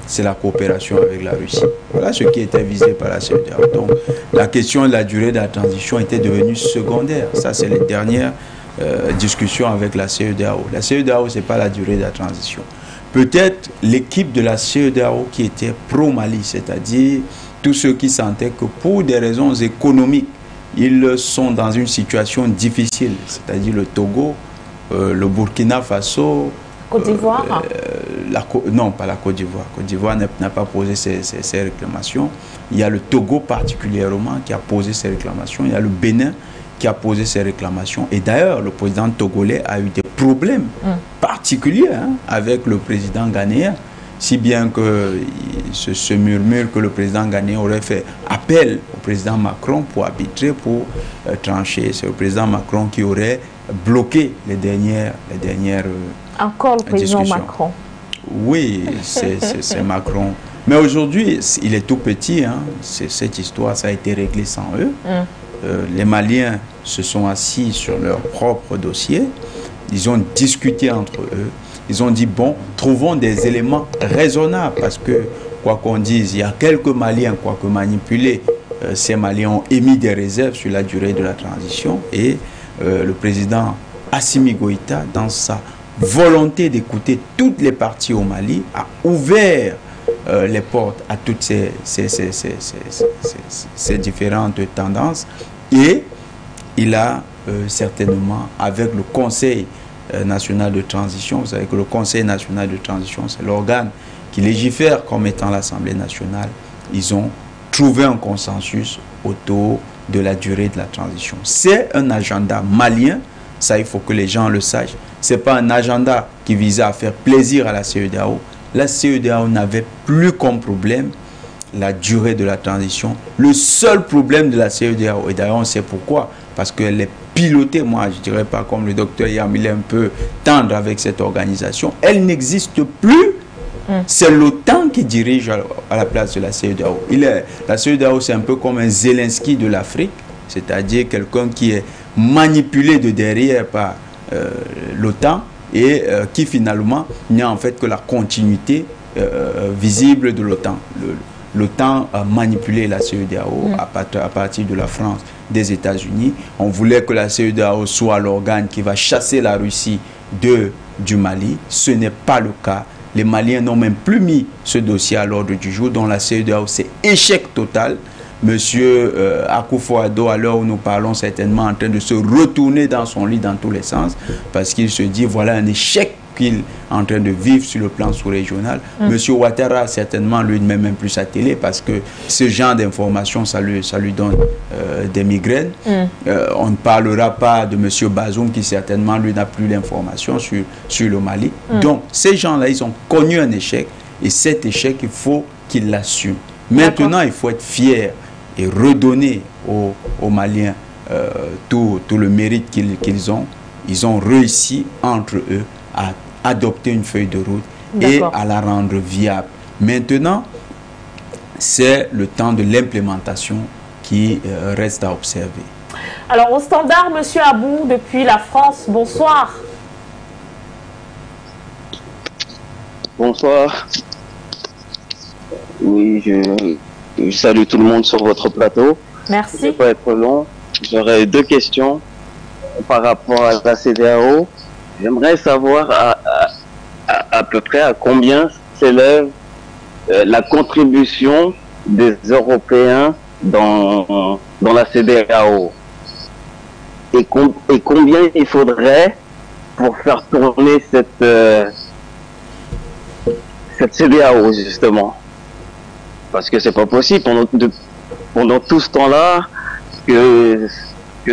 C'est la coopération avec la Russie. Voilà ce qui était visé par la CEDEAO. Donc, la question de la durée de la transition était devenue secondaire. Ça, c'est les dernières discussions avec la CEDEAO. La CEDEAO, ce n'est pas la durée de la transition. Peut-être l'équipe de la CEDEAO qui était pro-Mali, c'est-à-dire tous ceux qui sentaient que pour des raisons économiques, ils sont dans une situation difficile, c'est-à-dire le Togo, le Burkina Faso, Côte d'Ivoire. Non, pas la Côte d'Ivoire. Côte d'Ivoire n'a pas posé ses réclamations. Il y a le Togo particulièrement qui a posé ses réclamations. Il y a le Bénin qui a posé ses réclamations. Et d'ailleurs, le président togolais a eu des problèmes particuliers avec le président ghanéen, si bien que se murmure que le président ghanéen aurait fait appel au président Macron pour arbitrer, pour trancher. C'est le président Macron qui aurait bloqué les dernières encore le président discussions. Macron. Oui, c'est Macron. Mais aujourd'hui, il est tout petit. Cette histoire, ça a été réglé sans eux. Les Maliens se sont assis sur leur propre dossier. Ils ont discuté entre eux. Ils ont dit, bon, trouvons des éléments raisonnables. Parce que, quoi qu'on dise, il y a quelques Maliens, quoique manipulés, ces Maliens ont émis des réserves sur la durée de la transition. Et le président Assimi Goïta, dans sa volonté d'écouter toutes les parties au Mali, a ouvert les portes à toutes ces différentes tendances. Et il a certainement, avec le Conseil national de transition, vous savez que le Conseil national de transition, c'est l'organe qui légifère comme étant l'Assemblée nationale, ils ont trouvé un consensus autour de la durée de la transition. C'est un agenda malien Ça, il faut que les gens le sachent. Ce n'est pas un agenda qui visait à faire plaisir à la CEDEAO. La CEDEAO n'avait plus comme problème la durée de la transition. Le seul problème de la CEDEAO, et d'ailleurs on sait pourquoi, parce qu'elle est pilotée, moi je dirais pas comme le docteur Yam, il est un peu tendre avec cette organisation, elle n'existe plus. C'est l'OTAN qui dirige à la place de la CEDEAO. La CEDEAO, c'est un peu comme un Zelensky de l'Afrique, c'est-à-dire quelqu'un qui est manipulé de derrière par l'OTAN et qui finalement n'a en fait que la continuité visible de l'OTAN. L'OTAN a manipulé la CEDEAO à partir de la France, des États-Unis. On voulait que la CEDEAO soit l'organe qui va chasser la Russie du Mali. Ce n'est pas le cas. Les Maliens n'ont même plus mis ce dossier à l'ordre du jour, dont la CEDEAO, c'est échec total. Monsieur Akufo-Addo, à l'heure où nous parlons, certainement en train de se retourner dans son lit dans tous les sens, parce qu'il se dit, voilà un échec qu'il est en train de vivre sur le plan sous-régional. Monsieur Ouattara, certainement, lui ne met même plus sa télé, parce que ce genre d'informations, ça lui donne des migraines. On ne parlera pas de monsieur Bazoum, qui certainement, lui, n'a plus l'information sur le Mali. Donc, ces gens-là, ils ont connu un échec, et cet échec, il faut qu'ils l'assument. Maintenant, il faut être fier et redonner aux Maliens tout le mérite qu'ils ont. Ils ont réussi entre eux à adopter une feuille de route et à la rendre viable. Maintenant, c'est le temps de l'implémentation qui reste à observer. Alors, au standard, monsieur Abou, depuis la France, bonsoir. Bonsoir. Oui, je salue tout le monde sur votre plateau. Merci. Je ne vais pas être long. J'aurais deux questions par rapport à la CEDEAO. J'aimerais savoir à peu près à combien s'élève la contribution des Européens dans la CEDEAO et combien il faudrait pour faire tourner cette CEDEAO, justement. Parce que c'est pas possible pendant tout ce temps-là que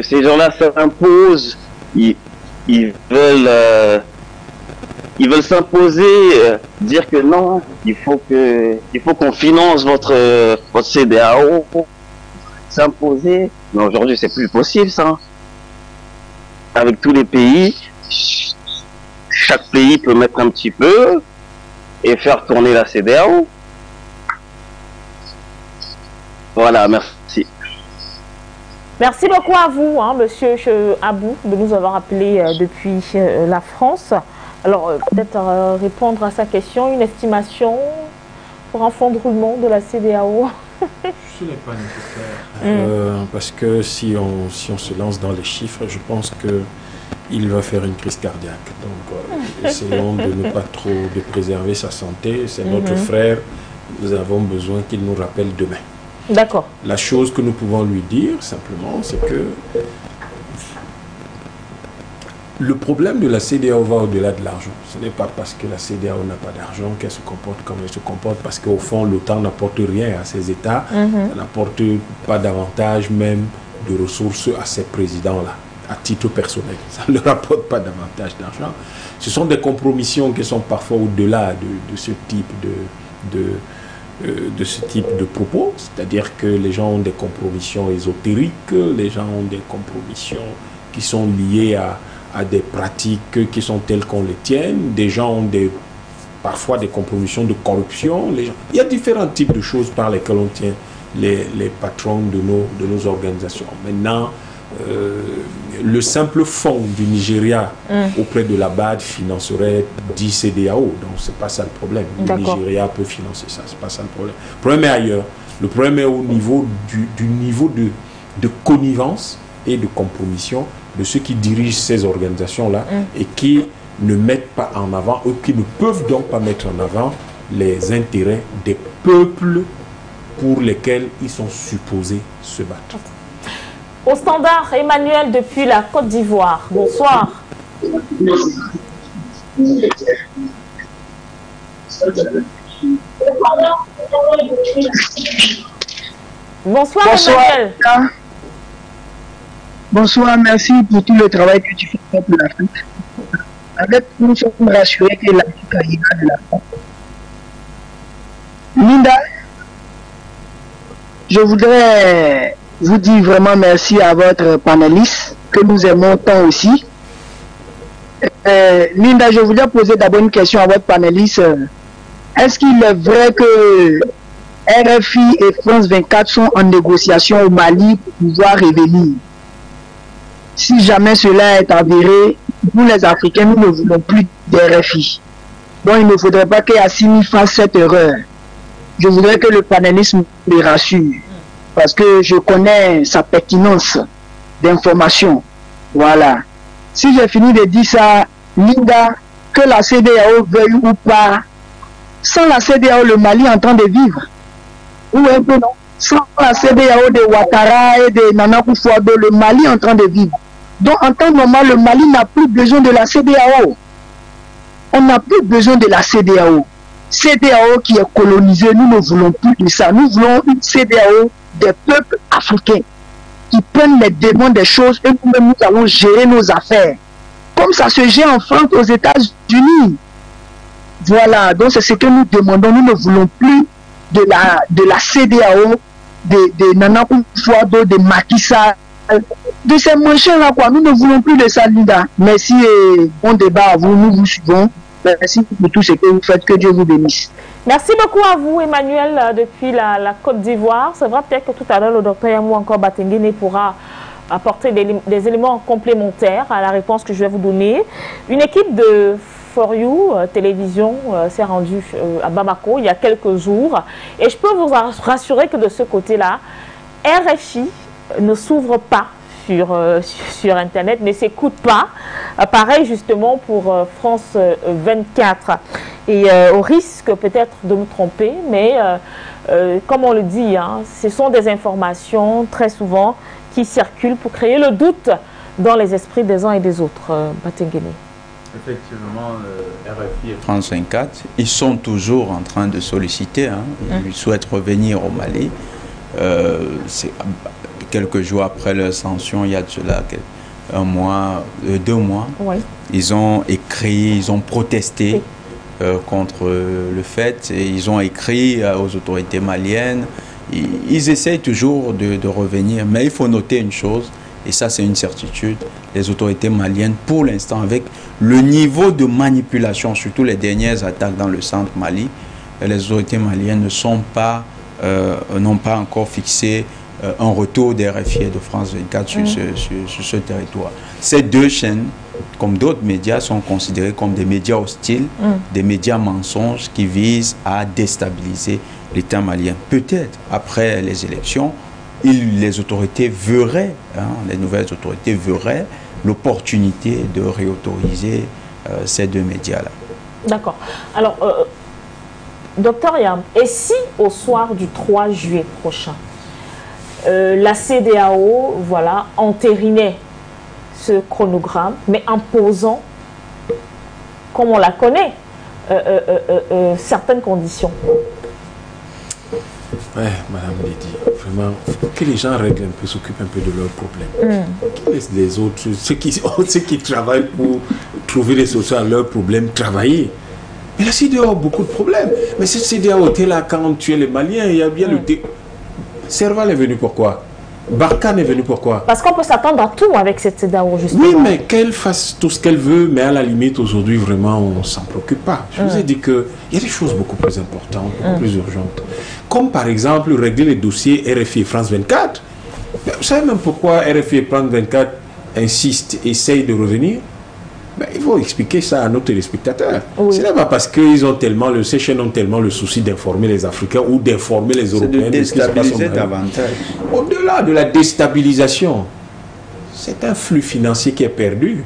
ces gens-là s'imposent. Ils veulent s'imposer, dire que non, il faut qu'on finance votre CEDEAO, s'imposer. Mais aujourd'hui, c'est plus possible, ça. Avec tous les pays, chaque pays peut mettre un petit peu et faire tourner la CEDEAO. Voilà, merci. Merci beaucoup à vous, monsieur Abou, de nous avoir appelé depuis la France. Alors, peut-être répondre à sa question, une estimation pour un fonds de roulement de la CEDEAO. Ce n'est pas nécessaire. Parce que si on se lance dans les chiffres, je pense qu'il va faire une crise cardiaque. Donc, essayons de ne pas trop de préserver sa santé. C'est notre frère. Nous avons besoin qu'il nous rappelle demain. D'accord. La chose que nous pouvons lui dire, simplement, c'est que le problème de la CEDEAO va au-delà de l'argent. Ce n'est pas parce que la CEDEAO n'a pas d'argent qu'elle se comporte comme elle se comporte, parce qu'au fond, l'OTAN n'apporte rien à ces États. Ça n'apporte pas davantage même de ressources à ces présidents-là, à titre personnel. Ça ne leur apporte pas davantage d'argent. Ce sont des compromissions qui sont parfois au-delà de ce type de propos, c'est-à-dire que les gens ont des compromissions ésotériques, les gens ont des compromissions qui sont liées à des pratiques qui sont telles qu'on les tienne, des gens ont parfois des compromissions de corruption, il y a différents types de choses par lesquelles on tient les patrons de nos organisations. Maintenant, le simple fonds du Nigeria auprès de la BAD financerait 10 CEDEAO. Donc, ce n'est pas ça le problème. Le Nigeria peut financer ça, ce n'est pas ça le problème. Le problème est ailleurs. Le problème est au niveau du niveau de connivence et de compromission de ceux qui dirigent ces organisations-là et qui ne mettent pas en avant, ou qui ne peuvent donc pas mettre en avant les intérêts des peuples pour lesquels ils sont supposés se battre. Au standard, Emmanuel depuis la Côte d'Ivoire. Bonsoir. Bonsoir, Emmanuel. Bonsoir, merci pour tout le travail que tu fais pour l'Afrique. Avec nous sommes rassurés que l'Afrique ira de la France. Linda, je voudrais vous dire vraiment merci à votre panéliste, que nous aimons tant aussi. Linda, je voudrais poser d'abord une question à votre panéliste. Est-ce qu'il est vrai que RFI et France 24 sont en négociation au Mali pour pouvoir revenir? Si jamais cela est avéré, nous les Africains, nous ne voulons plus d'RFI. Donc il ne faudrait pas qu'Assimi fasse cette erreur. Je voudrais que le panéliste me rassure, parce que je connais sa pertinence d'information. Voilà. Si j'ai fini de dire ça, Linda, que la CEDEAO veuille ou pas, sans la CEDEAO, le Mali est en train de vivre. Ou un peu non. Sans la CEDEAO de Ouattara et de Nana Akufo-Addo, le Mali est en train de vivre. Donc en temps normal, le Mali n'a plus besoin de la CEDEAO. On n'a plus besoin de la CEDEAO. CEDEAO qui est colonisée, nous ne voulons plus de ça. Nous voulons une CEDEAO des peuples africains qui prennent les devants des choses et nous-mêmes nous allons gérer nos affaires. Comme ça se gère en France, aux États-Unis. Voilà, donc c'est ce que nous demandons. Nous ne voulons plus de la CEDEAO, de Nana Akufo-Addo, de Macky Sall, de ces machins-là, quoi. Nous ne voulons plus de ça, Linda. Merci et bon débat à vous. Nous vous suivons. Merci pour tout ce que vous faites. Que Dieu vous bénisse. Merci beaucoup à vous, Emmanuel, depuis la Côte d'Ivoire. C'est vrai peut-être que tout à l'heure, le docteur Yamou encore Batenguene pourra apporter des éléments complémentaires à la réponse que je vais vous donner. Une équipe de For You Télévision s'est rendue à Bamako il y a quelques jours. Et je peux vous rassurer que de ce côté-là, RFI ne s'ouvre pas sur Internet, ne s'écoute pas. Pareil justement pour France 24. Et au risque peut-être de me tromper, mais comme on le dit, hein, ce sont des informations très souvent qui circulent pour créer le doute dans les esprits des uns et des autres. Batenguene. Effectivement, RFI et France 24, ils sont toujours en train de solliciter, hein, ils souhaitent revenir au Mali. C'est quelques jours après leur sanction, il y a de cela un mois, 2 mois, oui. Ils ont écrit, ils ont protesté contre le fait, et ils ont écrit aux autorités maliennes. Ils essayent toujours de revenir, mais il faut noter une chose, et ça c'est une certitude, les autorités maliennes, pour l'instant, avec le niveau de manipulation, surtout les dernières attaques dans le centre Mali, les autorités maliennes n'ont pas encore fixé un retour des RFI et de France 24 sur ce territoire. Ces deux chaînes, comme d'autres médias, sont considérées comme des médias hostiles, des médias mensonges qui visent à déstabiliser l'État malien. Peut-être, après les élections, les autorités verraient, les nouvelles autorités verraient l'opportunité de réautoriser ces deux médias-là. D'accord. Alors, docteur Yam, et si au soir du 3 juillet prochain, la CEDEAO, voilà, entérinait ce chronogramme, mais en posant, comme on la connaît, certaines conditions? Ouais, Madame Lydie, vraiment, que les gens règlent un peu, s'occupent un peu de leurs problèmes. Qu'ils laissent les autres, ceux qui travaillent pour trouver les solutions à leurs problèmes, travailler. Mais la CEDEAO a beaucoup de problèmes. Mais cette CEDEAO était là quand tu es les Maliens, il y a bien le... Serval est venu pourquoi? Barkhane est venu pourquoi? Parce qu'on peut s'attendre à tout avec cette CEDEAO, justement. Oui, mais qu'elle fasse tout ce qu'elle veut, mais à la limite, aujourd'hui, vraiment, on ne s'en préoccupe pas. Je vous ai dit qu'il y a des choses beaucoup plus importantes, beaucoup plus urgentes. Comme par exemple, régler les dossiers RFI et France 24. Vous savez même pourquoi RFI et France 24 insistent, essayent de revenir? Ben, il faut expliquer ça à nos téléspectateurs. Oui. Ce n'est pas parce que ces chaînes ont tellement le souci d'informer les Africains ou d'informer les Européens. C'est de déstabiliser davantage. Au-delà de la déstabilisation, c'est un flux financier qui est perdu.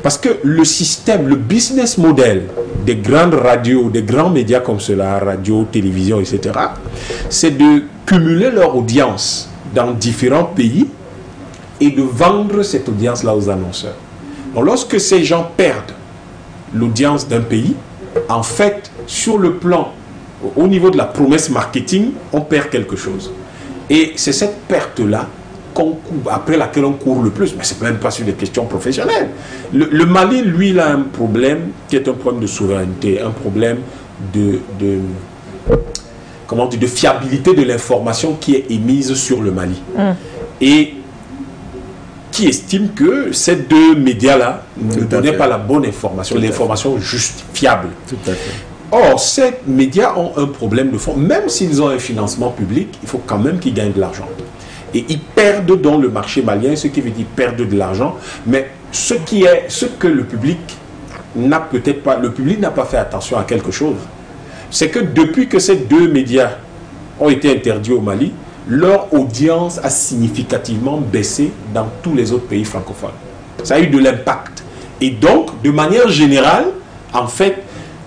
Parce que le système, le business model des grandes radios, des grands médias comme cela, radio, télévision, etc., c'est de cumuler leur audience dans différents pays et de vendre cette audience-là aux annonceurs. Donc, lorsque ces gens perdent l'audience d'un pays, en fait, sur le plan, au niveau de la promesse marketing, on perd quelque chose. Et c'est cette perte-là après laquelle on court le plus, mais c'est même pas sur les questions professionnelles. Le Mali, lui, il a un problème qui est un problème de souveraineté, un problème comment dire, de fiabilité de l'information qui est émise sur le Mali. Et qui estime que ces deux médias-là ne donnaient pas la bonne information, l'information juste, fiable. Tout à fait. Or, ces médias ont un problème de fond. Même s'ils ont un financement public, il faut quand même qu'ils gagnent de l'argent. Et ils perdent dans le marché malien, ce qui veut dire perdre de l'argent. Mais ce que le public n'a peut-être pas, le public n'a pas fait attention à quelque chose. C'est que depuis que ces deux médias ont été interdits au Mali, leur audience a significativement baissé dans tous les autres pays francophones. Ça a eu de l'impact. Et donc, de manière générale, en fait,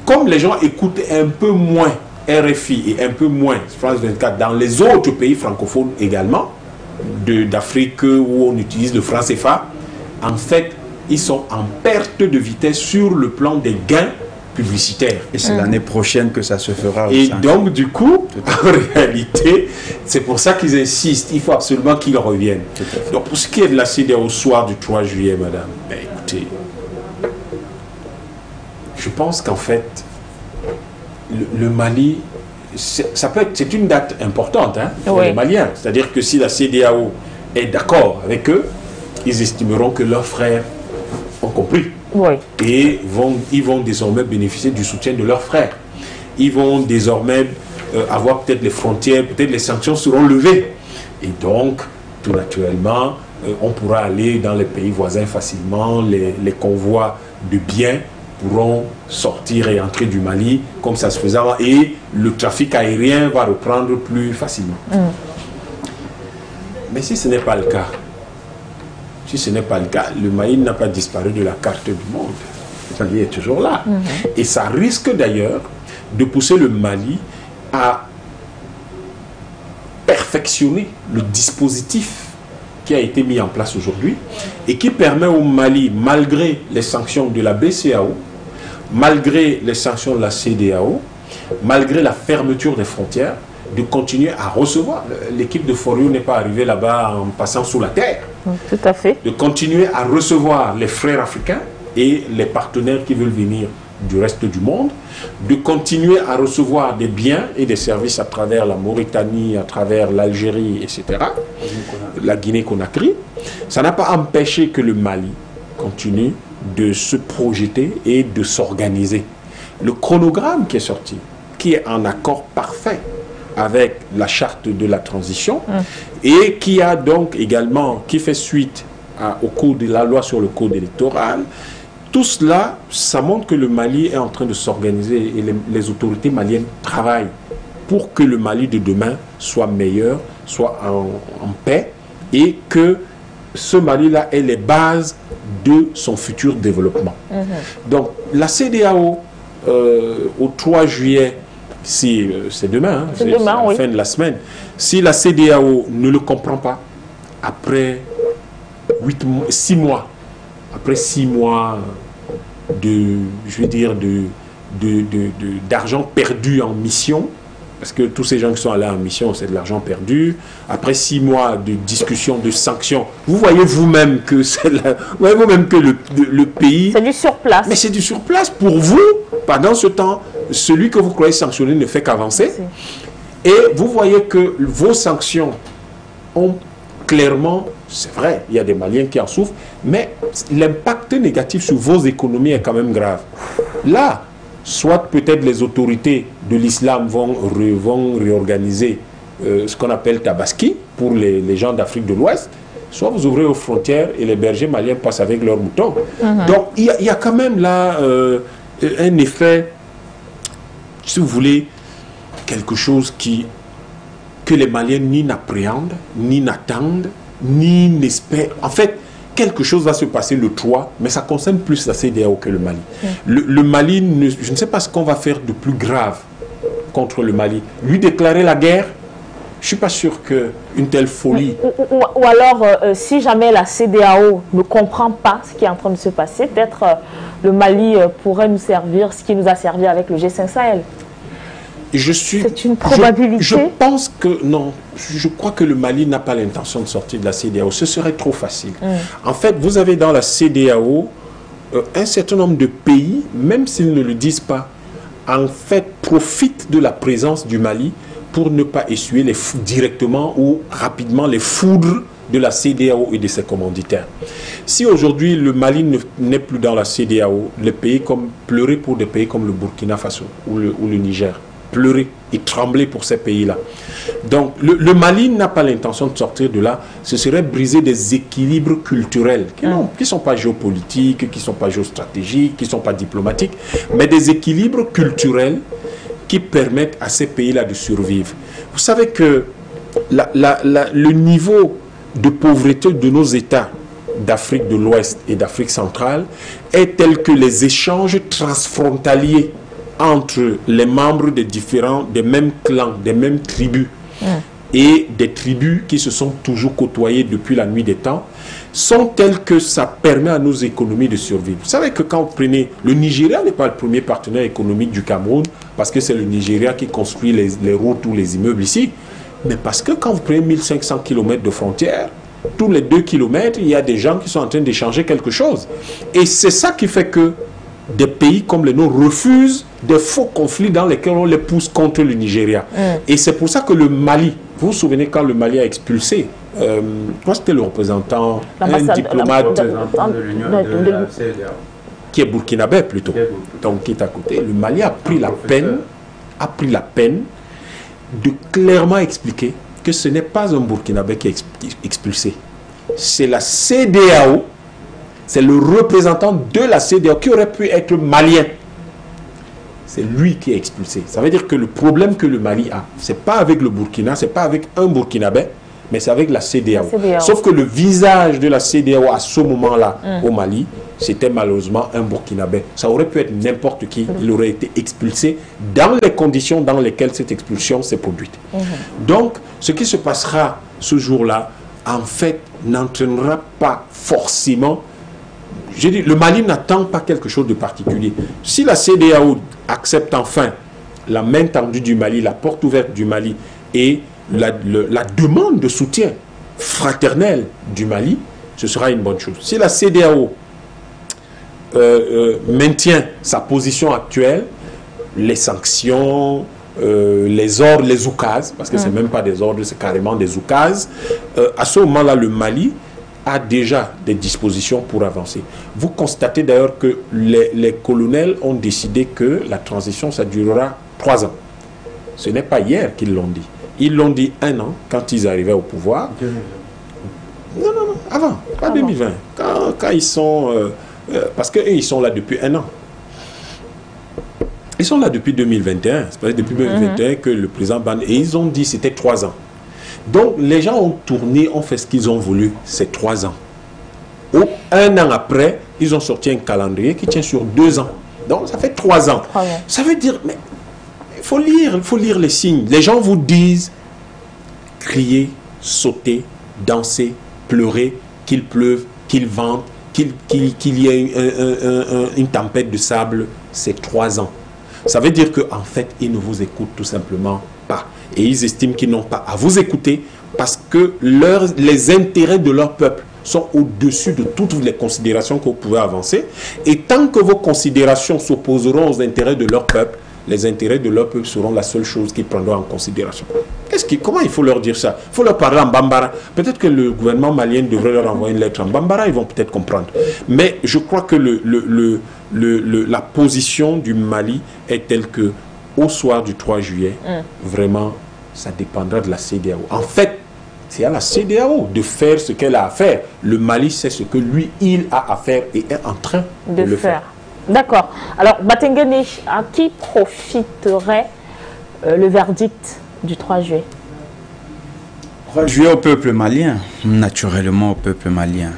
comme les gens écoutent un peu moins RFI et un peu moins France 24 dans les autres pays francophones également, d'Afrique où on utilise le franc CFA, en fait, ils sont en perte de vitesse sur le plan des gains publicitaires. Et c'est l'année prochaine que ça se fera. Et donc, du coup, en réalité, c'est pour ça qu'ils insistent. Il faut absolument qu'ils reviennent. Donc, pour ce qui est de la CEDEAO au soir du 3 juillet, madame, ben, écoutez, je pense qu'en fait, le Mali, c'est une date importante pour les Maliens. C'est-à-dire que si la CEDEAO est d'accord avec eux, ils estimeront que leurs frères ont compris. Et ils vont désormais bénéficier du soutien de leurs frères. Ils vont désormais avoir peut-être les frontières, peut-être les sanctions seront levées. Et donc, tout naturellement, on pourra aller dans les pays voisins facilement, les convois de biens pourront sortir et entrer du Mali comme ça se faisait avant, et le trafic aérien va reprendre plus facilement. Mais si ce n'est pas le cas, le Mali n'a pas disparu de la carte du monde. Le Mali est toujours là. Et ça risque d'ailleurs de pousser le Mali à perfectionner le dispositif qui a été mis en place aujourd'hui et qui permet au Mali, malgré les sanctions de la BCEAO, malgré les sanctions de la CEDEAO, malgré la fermeture des frontières, de continuer à recevoir. L'équipe de For You n'est pas arrivée là-bas en passant sous la terre. Tout à fait. De continuer à recevoir les frères africains et les partenaires qui veulent venir du reste du monde, de continuer à recevoir des biens et des services à travers la Mauritanie, à travers l'Algérie, etc., la Guinée-Conakry. Ça n'a pas empêché que le Mali continue de se projeter et de s'organiser. Le chronogramme qui est sorti, qui est en accord parfait avec la charte de la transition et qui a donc également, qui fait suite au code de la loi sur le code électoral, tout cela, ça montre que le Mali est en train de s'organiser et les autorités maliennes travaillent pour que le Mali de demain soit meilleur, soit en paix et que ce Mali-là ait les bases de son futur développement. Donc, la CEDEAO, au 3 juillet, si c'est demain, c'est la fin de la semaine, si la CEDEAO ne le comprend pas, après 6 mois, après 6 mois d'argent perdu en mission, parce que tous ces gens qui sont allés en mission, c'est de l'argent perdu. Après 6 mois de discussion, de sanctions, vous voyez vous-même que le pays... C'est du surplace. Mais c'est du surplace pour vous. Pendant ce temps, celui que vous croyez sanctionner ne fait qu'avancer. Et vous voyez que vos sanctions ont clairement... C'est vrai, il y a des Maliens qui en souffrent, mais l'impact négatif sur vos économies est quand même grave. Là, soit peut-être les autorités de l'islam vont réorganiser ce qu'on appelle Tabaski pour les gens d'Afrique de l'Ouest, soit vous ouvrez aux frontières et les bergers maliens passent avec leurs moutons. Donc il y a quand même là un effet, si vous voulez, quelque chose que les Maliens ni n'appréhendent, ni n'attendent, ni n'espèrent. En fait, quelque chose va se passer le 3, mais ça concerne plus la CEDEAO que le Mali. Le Mali, je ne sais pas ce qu'on va faire de plus grave contre le Mali. Lui déclarer la guerre, je ne suis pas sûr qu'une telle folie... Ou alors, si jamais la CEDEAO ne comprend pas ce qui est en train de se passer, peut-être le Mali pourrait nous servir ce qui nous a servi avec le G5 Sahel. C'est une probabilité. Je pense que non. Je crois que le Mali n'a pas l'intention de sortir de la CEDEAO. Ce serait trop facile. En fait, vous avez dans la CEDEAO un certain nombre de pays, même s'ils ne le disent pas, en fait, profitent de la présence du Mali pour ne pas essuyer directement ou rapidement les foudres de la CEDEAO et de ses commanditaires. Si aujourd'hui le Mali n'est plus dans la CEDEAO, les pays pleurer pour des pays comme le Burkina Faso ou le Niger, pleurer et trembler pour ces pays-là. Donc le Mali n'a pas l'intention de sortir de là. Ce serait briser des équilibres culturels qui ne sont pas géopolitiques, qui ne sont pas géostratégiques, qui ne sont pas diplomatiques, mais des équilibres culturels qui permettent à ces pays-là de survivre. Vous savez que le niveau de pauvreté de nos États d'Afrique de l'Ouest et d'Afrique centrale est tel que les échanges transfrontaliers entre les membres des mêmes clans, des mêmes tribus et des tribus qui se sont toujours côtoyées depuis la nuit des temps sont tels que ça permet à nos économies de survivre. Vous savez que quand vous prenez... Le Nigeria n'est pas le premier partenaire économique du Cameroun parce que c'est le Nigeria qui construit les routes ou les immeubles ici, mais parce que quand vous prenez 1500 km de frontières, tous les 2 km, il y a des gens qui sont en train d'échanger quelque chose. Et c'est ça qui fait que des pays comme les nôtres refusent des faux conflits dans lesquels on les pousse contre le Nigeria. Et c'est pour ça que le Mali, vous vous souvenez quand le Mali a expulsé, moi c'était le représentant, un diplomate de l'Union de la CEDEAO, qui est burkinabé plutôt, donc qui est à côté. Le Mali a pris la peine de clairement expliquer que ce n'est pas un burkinabé qui est expulsé. C'est la CEDEAO. C'est le représentant de la CEDEAO qui aurait pu être malien. C'est lui qui est expulsé. Ça veut dire que le problème que le Mali a, ce n'est pas avec le Burkina, ce n'est pas avec un Burkinabé, mais c'est avec la CEDEAO. Sauf que le visage de la CEDEAO à ce moment-là au Mali, c'était malheureusement un Burkinabé. Ça aurait pu être n'importe qui. Il aurait été expulsé dans les conditions dans lesquelles cette expulsion s'est produite. Donc, ce qui se passera ce jour-là, en fait, n'entraînera pas forcément... Je dis, le Mali n'attend pas quelque chose de particulier. Si la CEDEAO accepte enfin la main tendue du Mali, la porte ouverte du Mali et la demande de soutien fraternel du Mali, ce sera une bonne chose. Si la CEDEAO maintient sa position actuelle, les sanctions, les ordres, les oukases, parce que ce n'est même pas des ordres, c'est carrément des oukases, à ce moment-là, le Mali a déjà des dispositions pour avancer. Vous constatez d'ailleurs que les colonels ont décidé que la transition, ça durera 3 ans. Ce n'est pas hier qu'ils l'ont dit. Ils l'ont dit 1 an, quand ils arrivaient au pouvoir. 2020. Non, avant, pas 2020. Quand ils sont... parce qu'eux, ils sont là depuis 1 an. Ils sont là depuis 2021. C'est pas depuis 2021 que le président Ban... Et ils ont dit que c'était 3 ans. Donc, les gens ont tourné, ont fait ce qu'ils ont voulu ces 3 ans. 1 an après, ils ont sorti un calendrier qui tient sur 2 ans. Donc, ça fait 3 ans. Ça veut dire, mais il faut lire les signes. Les gens vous disent crier, sauter, danser, pleurer, qu'il pleuve, qu'il vente, qu'il y ait une tempête de sable. C'est 3 ans. Ça veut dire qu'en fait, ils ne vous écoutent tout simplement pas. Et ils estiment qu'ils n'ont pas à vous écouter parce que les intérêts de leur peuple sont au-dessus de toutes les considérations que vous pouvez avancer. Et tant que vos considérations s'opposeront aux intérêts de leur peuple, les intérêts de leur peuple seront la seule chose qu'ils prendront en considération. Comment il faut leur dire ça? Il faut leur parler en bambara. Peut-être que le gouvernement malien devrait leur envoyer une lettre en bambara, ils vont peut-être comprendre. Mais je crois que la position du Mali est telle que au soir du 3 juillet, vraiment, ça dépendra de la CEDEAO. En fait, c'est à la CEDEAO de faire ce qu'elle a à faire. Le Mali sait ce que lui, il a à faire et est en train de le faire. D'accord. Alors, Batengene, à qui profiterait le verdict du 3 juillet? 3 juillet au peuple malien, naturellement au peuple malien.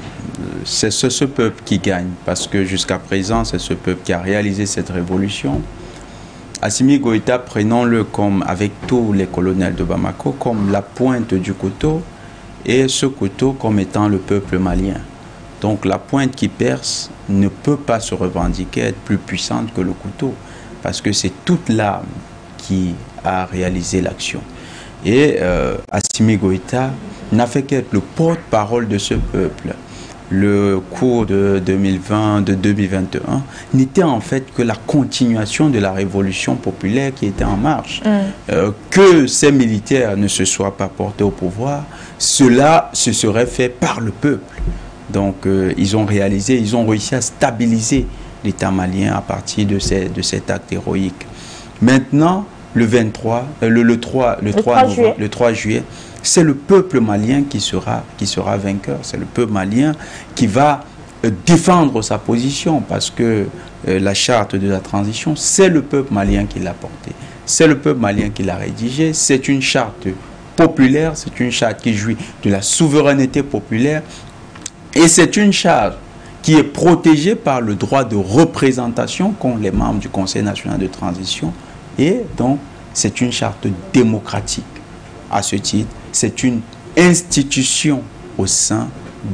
C'est ce peuple qui gagne, parce que jusqu'à présent, c'est ce peuple qui a réalisé cette révolution. Assimi Goïta, prenons-le comme, avec tous les colonels de Bamako, comme la pointe du couteau, et ce couteau comme étant le peuple malien. Donc la pointe qui perce ne peut pas se revendiquer, être plus puissante que le couteau, parce que c'est toute l'âme qui à réaliser l'action. Et Assimi Goïta n'a fait qu'être le porte-parole de ce peuple. Le cours de 2020, de 2021, n'était en fait que la continuation de la révolution populaire qui était en marche. Que ces militaires ne se soient pas portés au pouvoir, cela se serait fait par le peuple. Donc ils ont réussi à stabiliser l'État malien à partir de cet acte héroïque. Maintenant, le 3 juillet, c'est le peuple malien qui sera vainqueur. C'est le peuple malien qui va défendre sa position parce que la charte de la transition, c'est le peuple malien qui l'a portée. C'est le peuple malien qui l'a rédigée. C'est une charte populaire, c'est une charte qui jouit de la souveraineté populaire et c'est une charte qui est protégée par le droit de représentation qu'ont les membres du Conseil national de transition et donc c'est une charte démocratique. À ce titre, c'est une institution au sein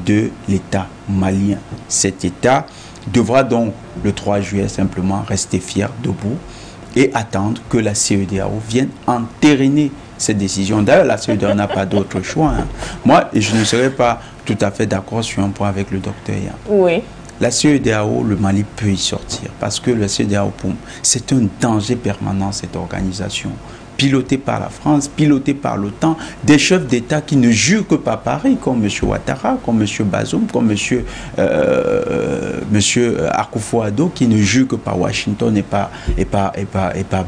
de l'État malien. Cet État devra donc, le 3 juillet, simplement rester fier, debout, et attendre que la CEDEAO vienne entériner cette décision. D'ailleurs, la CEDEAO n'a pas d'autre choix. Moi, je ne serais pas tout à fait d'accord sur un point avec le docteur Yann. Oui. La CEDEAO, le Mali peut y sortir, parce que la CEDEAO, c'est un danger permanent, cette organisation. Pilotée par la France, pilotée par l'OTAN, des chefs d'État qui ne jurent que par Paris, comme M. Ouattara, comme M. Bazoum, comme M. Akufo-Addo, qui ne jurent que par Washington et par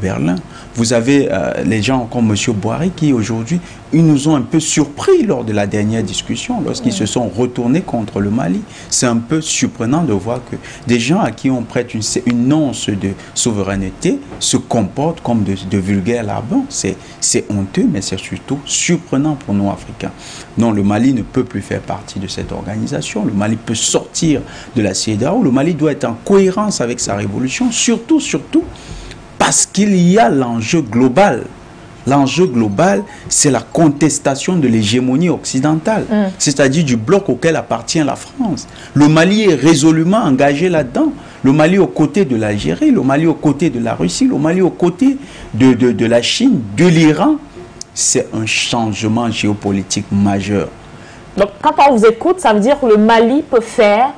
Berlin. Vous avez les gens comme M. Boari qui aujourd'hui, ils nous ont un peu surpris lors de la dernière discussion, lorsqu'ils se sont retournés contre le Mali. C'est un peu surprenant de voir que des gens à qui on prête une once de souveraineté se comportent comme de vulgaires larbins. C'est honteux, mais c'est surtout surprenant pour nous, Africains. Non, le Mali ne peut plus faire partie de cette organisation. Le Mali peut sortir de la CEDEAO. Le Mali doit être en cohérence avec sa révolution, surtout, parce qu'il y a l'enjeu global. L'enjeu global, c'est la contestation de l'hégémonie occidentale, c'est-à-dire du bloc auquel appartient la France. Le Mali est résolument engagé là-dedans. Le Mali aux côtés de l'Algérie, le Mali aux côtés de la Russie, le Mali aux côtés de la Chine, de l'Iran. C'est un changement géopolitique majeur. Donc, quand on vous écoute, ça veut dire que le Mali peut faire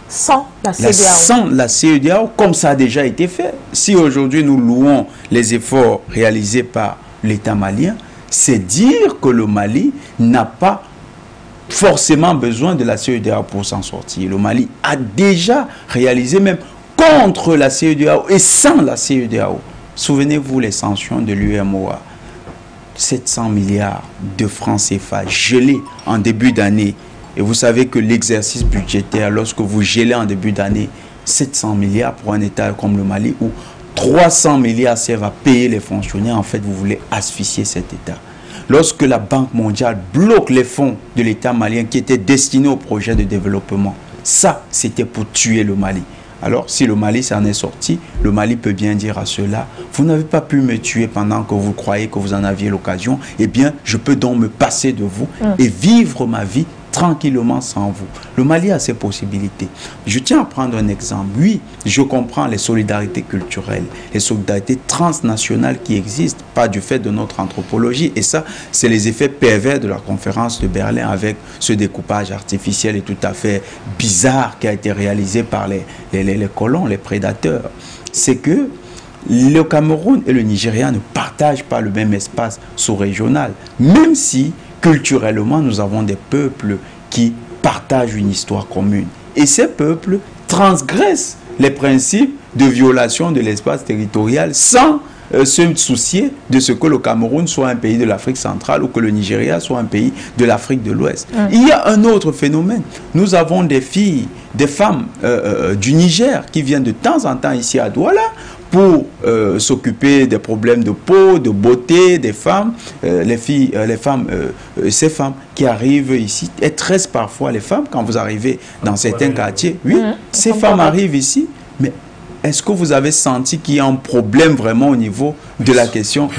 sans la CEDEAO. Sans la CEDEAO, comme ça a déjà été fait. Si aujourd'hui nous louons les efforts réalisés par l'État malien, c'est dire que le Mali n'a pas forcément besoin de la CEDEAO pour s'en sortir. Le Mali a déjà réalisé, même contre la CEDEAO et sans la CEDEAO. Souvenez-vous les sanctions de l'UEMOA. 700 milliards de francs CFA gelés en début d'année. Et vous savez que l'exercice budgétaire, lorsque vous gelez en début d'année 700 milliards pour un État comme le Mali, où 300 milliards servent à payer les fonctionnaires, en fait, vous voulez asphyxier cet État. Lorsque la Banque mondiale bloque les fonds de l'État malien qui étaient destinés au projet de développement, ça, c'était pour tuer le Mali. Alors, si le Mali s'en est sorti, le Mali peut bien dire à ceux-là, vous n'avez pas pu me tuer pendant que vous croyez que vous en aviez l'occasion, eh bien, je peux donc me passer de vous et vivre ma vie tranquillement sans vous. Le Mali a ses possibilités. Je tiens à prendre un exemple. Oui, je comprends les solidarités culturelles, les solidarités transnationales qui existent, pas du fait de notre anthropologie. Et ça, c'est les effets pervers de la conférence de Berlin avec ce découpage artificiel et tout à fait bizarre qui a été réalisé par les colons, les prédateurs. C'est que le Cameroun et le Nigeria ne partagent pas le même espace sous-régional, même si culturellement, nous avons des peuples qui partagent une histoire commune. Et ces peuples transgressent les principes de violation de l'espace territorial sans se soucier de ce que le Cameroun soit un pays de l'Afrique centrale ou que le Nigeria soit un pays de l'Afrique de l'Ouest. Il y a un autre phénomène. Nous avons des filles, des femmes du Niger qui viennent de temps en temps ici à Douala pour s'occuper des problèmes de peau, de beauté des femmes, ces femmes qui arrivent ici, et très parfois les femmes, quand vous arrivez dans certains quartiers, oui, ces femmes arrivent ici, mais est-ce que vous avez senti qu'il y a un problème vraiment au niveau de la question?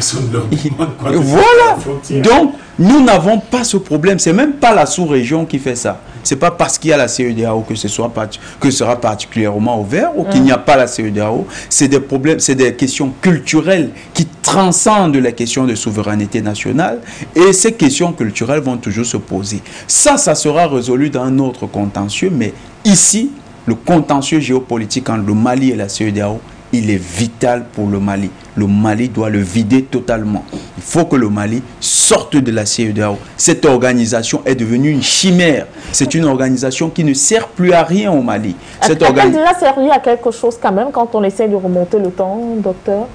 Voilà. Donc, Nous n'avons pas ce problème. C'est même pas la sous-région qui fait ça. C'est pas parce qu'il y a la CEDEAO que ce sera particulièrement ouvert ou qu'il n'y a pas la CEDEAO. C'est des problèmes, c'est des questions culturelles qui transcendent les questions de souveraineté nationale, et ces questions culturelles vont toujours se poser. Ça sera résolu dans un autre contentieux, mais ici, le contentieux géopolitique entre le Mali et la CEDEAO, il est vital pour le Mali. Le Mali doit le vider totalement. Il faut que le Mali sorte de la CEDEAO. Cette organisation est devenue une chimère. C'est une organisation qui ne sert plus à rien au Mali. A-t-elle déjà servi à quelque chose quand même quand on essaie de remonter le temps, docteur?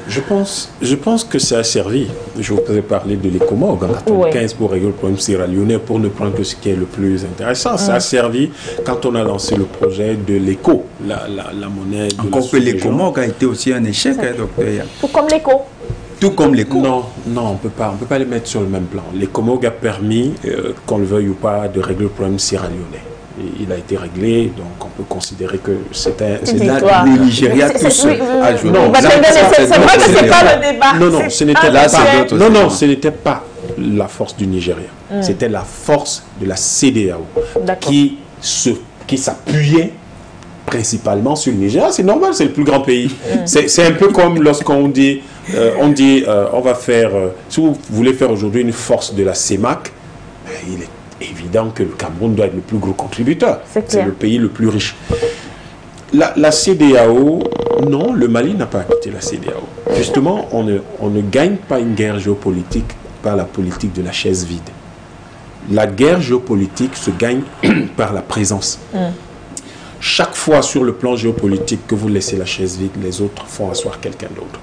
Je pense que ça a servi. Je voudrais parler de l'ECOMOG en 1995 pour régler le problème sierra-léonais, pour ne prendre que ce qui est le plus intéressant. Ça a servi quand on a lancé le projet de l'ECO, la monnaie de encore que l'ECOMOG a été aussi un échec, hein, docteur. Tout comme l'ECO. Tout comme l'ECO. Non, on peut pas les mettre sur le même plan. L'ECOMOG a permis, qu'on le veuille ou pas, de régler le problème sierra-léonais. Il a été réglé, donc on peut considérer que c'était le Nigeria tout seul. Non, c'est vrai que c'est pas le débat. Non, ce n'était pas. Non, ce n'était pas la force du Nigeria. C'était la force de la CEDEAO qui s'appuyait principalement sur le Nigeria. C'est normal, c'est le plus grand pays. C'est un peu comme lorsqu'on dit, on va faire, si vous voulez faire aujourd'hui une force de la CEMAC, il est évident que le Cameroun doit être le plus gros contributeur. C'est le pays le plus riche. La CEDEAO, non, le Mali n'a pas quitté la CEDEAO. Justement, on ne gagne pas une guerre géopolitique par la politique de la chaise vide. La guerre géopolitique se gagne par la présence. Chaque fois sur le plan géopolitique que vous laissez la chaise vide, les autres font asseoir quelqu'un d'autre.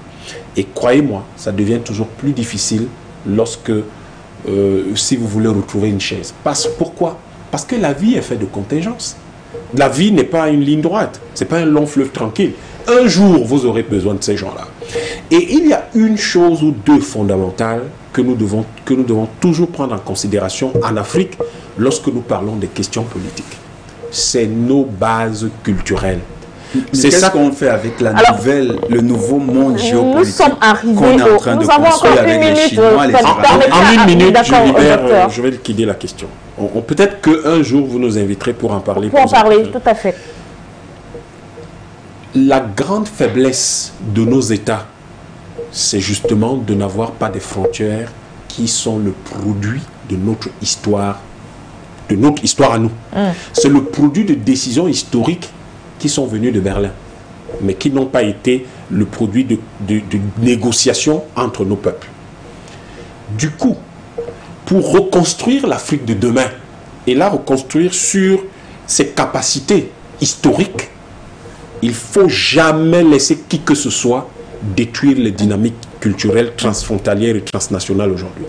Et croyez-moi, ça devient toujours plus difficile lorsque si vous voulez retrouver une chaise. Pourquoi? Parce que la vie est faite de contingence. La vie n'est pas une ligne droite. Ce n'est pas un long fleuve tranquille. Un jour, vous aurez besoin de ces gens-là. Et il y a une chose ou deux fondamentales que nous devons toujours prendre en considération en Afrique lorsque nous parlons des questions politiques. C'est nos bases culturelles. C'est ça qu'on fait avec le nouveau monde géopolitique. Nous sommes arrivés qu'on est en train de construire avec les Chinois, les Iraniens. En une minute, je vais liquider la question. Peut-être qu'un jour, vous nous inviterez pour en parler. Pour en parler, tout à fait. La grande faiblesse de nos États, c'est justement de n'avoir pas des frontières qui sont le produit de notre histoire à nous. C'est le produit de décisions historiques qui sont venus de Berlin, mais qui n'ont pas été le produit de négociations entre nos peuples. Du coup, pour reconstruire l'Afrique de demain, et la reconstruire sur ses capacités historiques, il ne faut jamais laisser qui que ce soit détruire les dynamiques culturelles transfrontalières et transnationales aujourd'hui.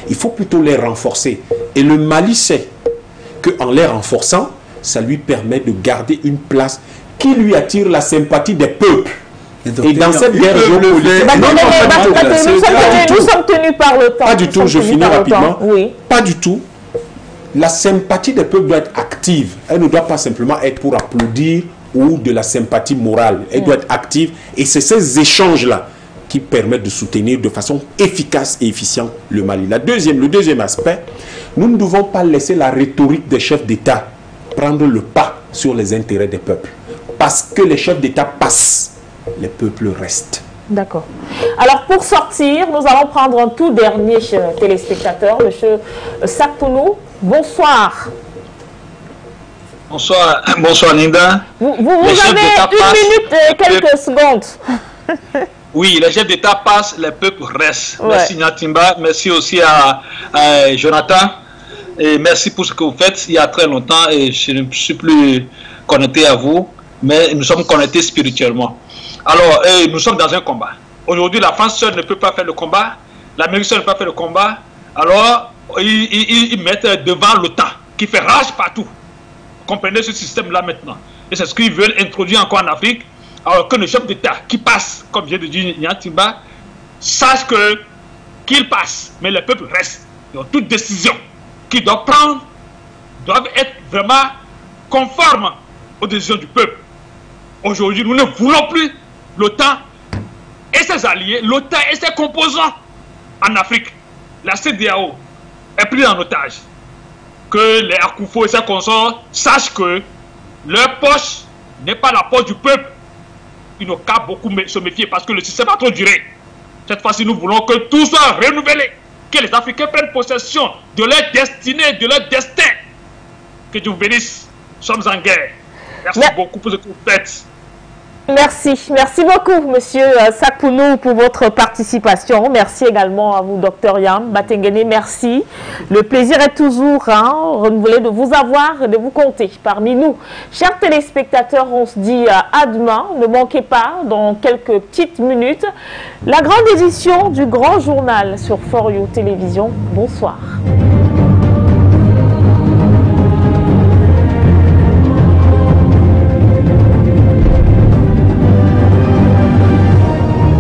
Il faut plutôt les renforcer. Et le Mali sait qu'en les renforçant, ça lui permet de garder une place qui lui attire la sympathie des peuples. Et dans cette guerre géopolitique... Nous sommes tenus par le temps. Pas du tout, je finis rapidement. Pas du tout. La sympathie des peuples doit être active. Elle ne doit pas simplement être pour applaudir ou de la sympathie morale. Elle doit être active. Et c'est ces échanges-là qui permettent de soutenir de façon efficace et efficiente le Mali. Le deuxième aspect, nous ne devons pas laisser la rhétorique des chefs d'État prendre le pas sur les intérêts des peuples. Parce que les chefs d'État passent, les peuples restent. D'accord. Alors pour sortir, nous allons prendre un tout dernier téléspectateur, M. Saktounou. Bonsoir. Bonsoir Linda. Vous avez 1 minute et quelques secondes. Oui, les chefs d'État passent, les peuples restent. Merci Nyatimba, merci aussi à Jonathan. Et merci pour ce que vous faites il y a très longtemps et je ne suis plus connecté à vous, mais nous sommes connectés spirituellement. Alors, nous sommes dans un combat. Aujourd'hui, la France seule ne peut pas faire le combat, l'Amérique seule ne peut pas faire le combat. Alors, ils mettent devant l'OTAN qui fait rage partout. Comprenez ce système-là maintenant. Et c'est ce qu'ils veulent introduire encore en Afrique, alors que le chef d'État qui passe, comme vient de dire Nyatimba, sache qu'il passe, mais le peuple reste. Donc, toute décision qu'ils doivent prendre doivent être vraiment conformes aux décisions du peuple. Aujourd'hui, nous ne voulons plus l'OTAN et ses alliés, l'OTAN et ses composants en Afrique. La CEDEAO est pris en otage. Que les Akufo et ses consorts sachent que leur poche n'est pas la poche du peuple. Il n'ont qu'à beaucoup se méfier parce que le système a trop duré. Cette fois-ci, nous voulons que tout soit renouvelé. Que les Africains prennent possession de leur destinée, de leur destin. Que Dieu vous bénisse. Nous sommes en guerre. Merci beaucoup pour ce que vous faites. Merci. Merci beaucoup, Monsieur Sakpounou, pour votre participation. Merci également à vous, Dr Yam Batengene. Merci. Le plaisir est toujours renouvelé de vous avoir et de vous compter parmi nous. Chers téléspectateurs, on se dit à demain. Ne manquez pas, dans quelques petites minutes, la grande édition du Grand Journal sur For You Télévision. Bonsoir.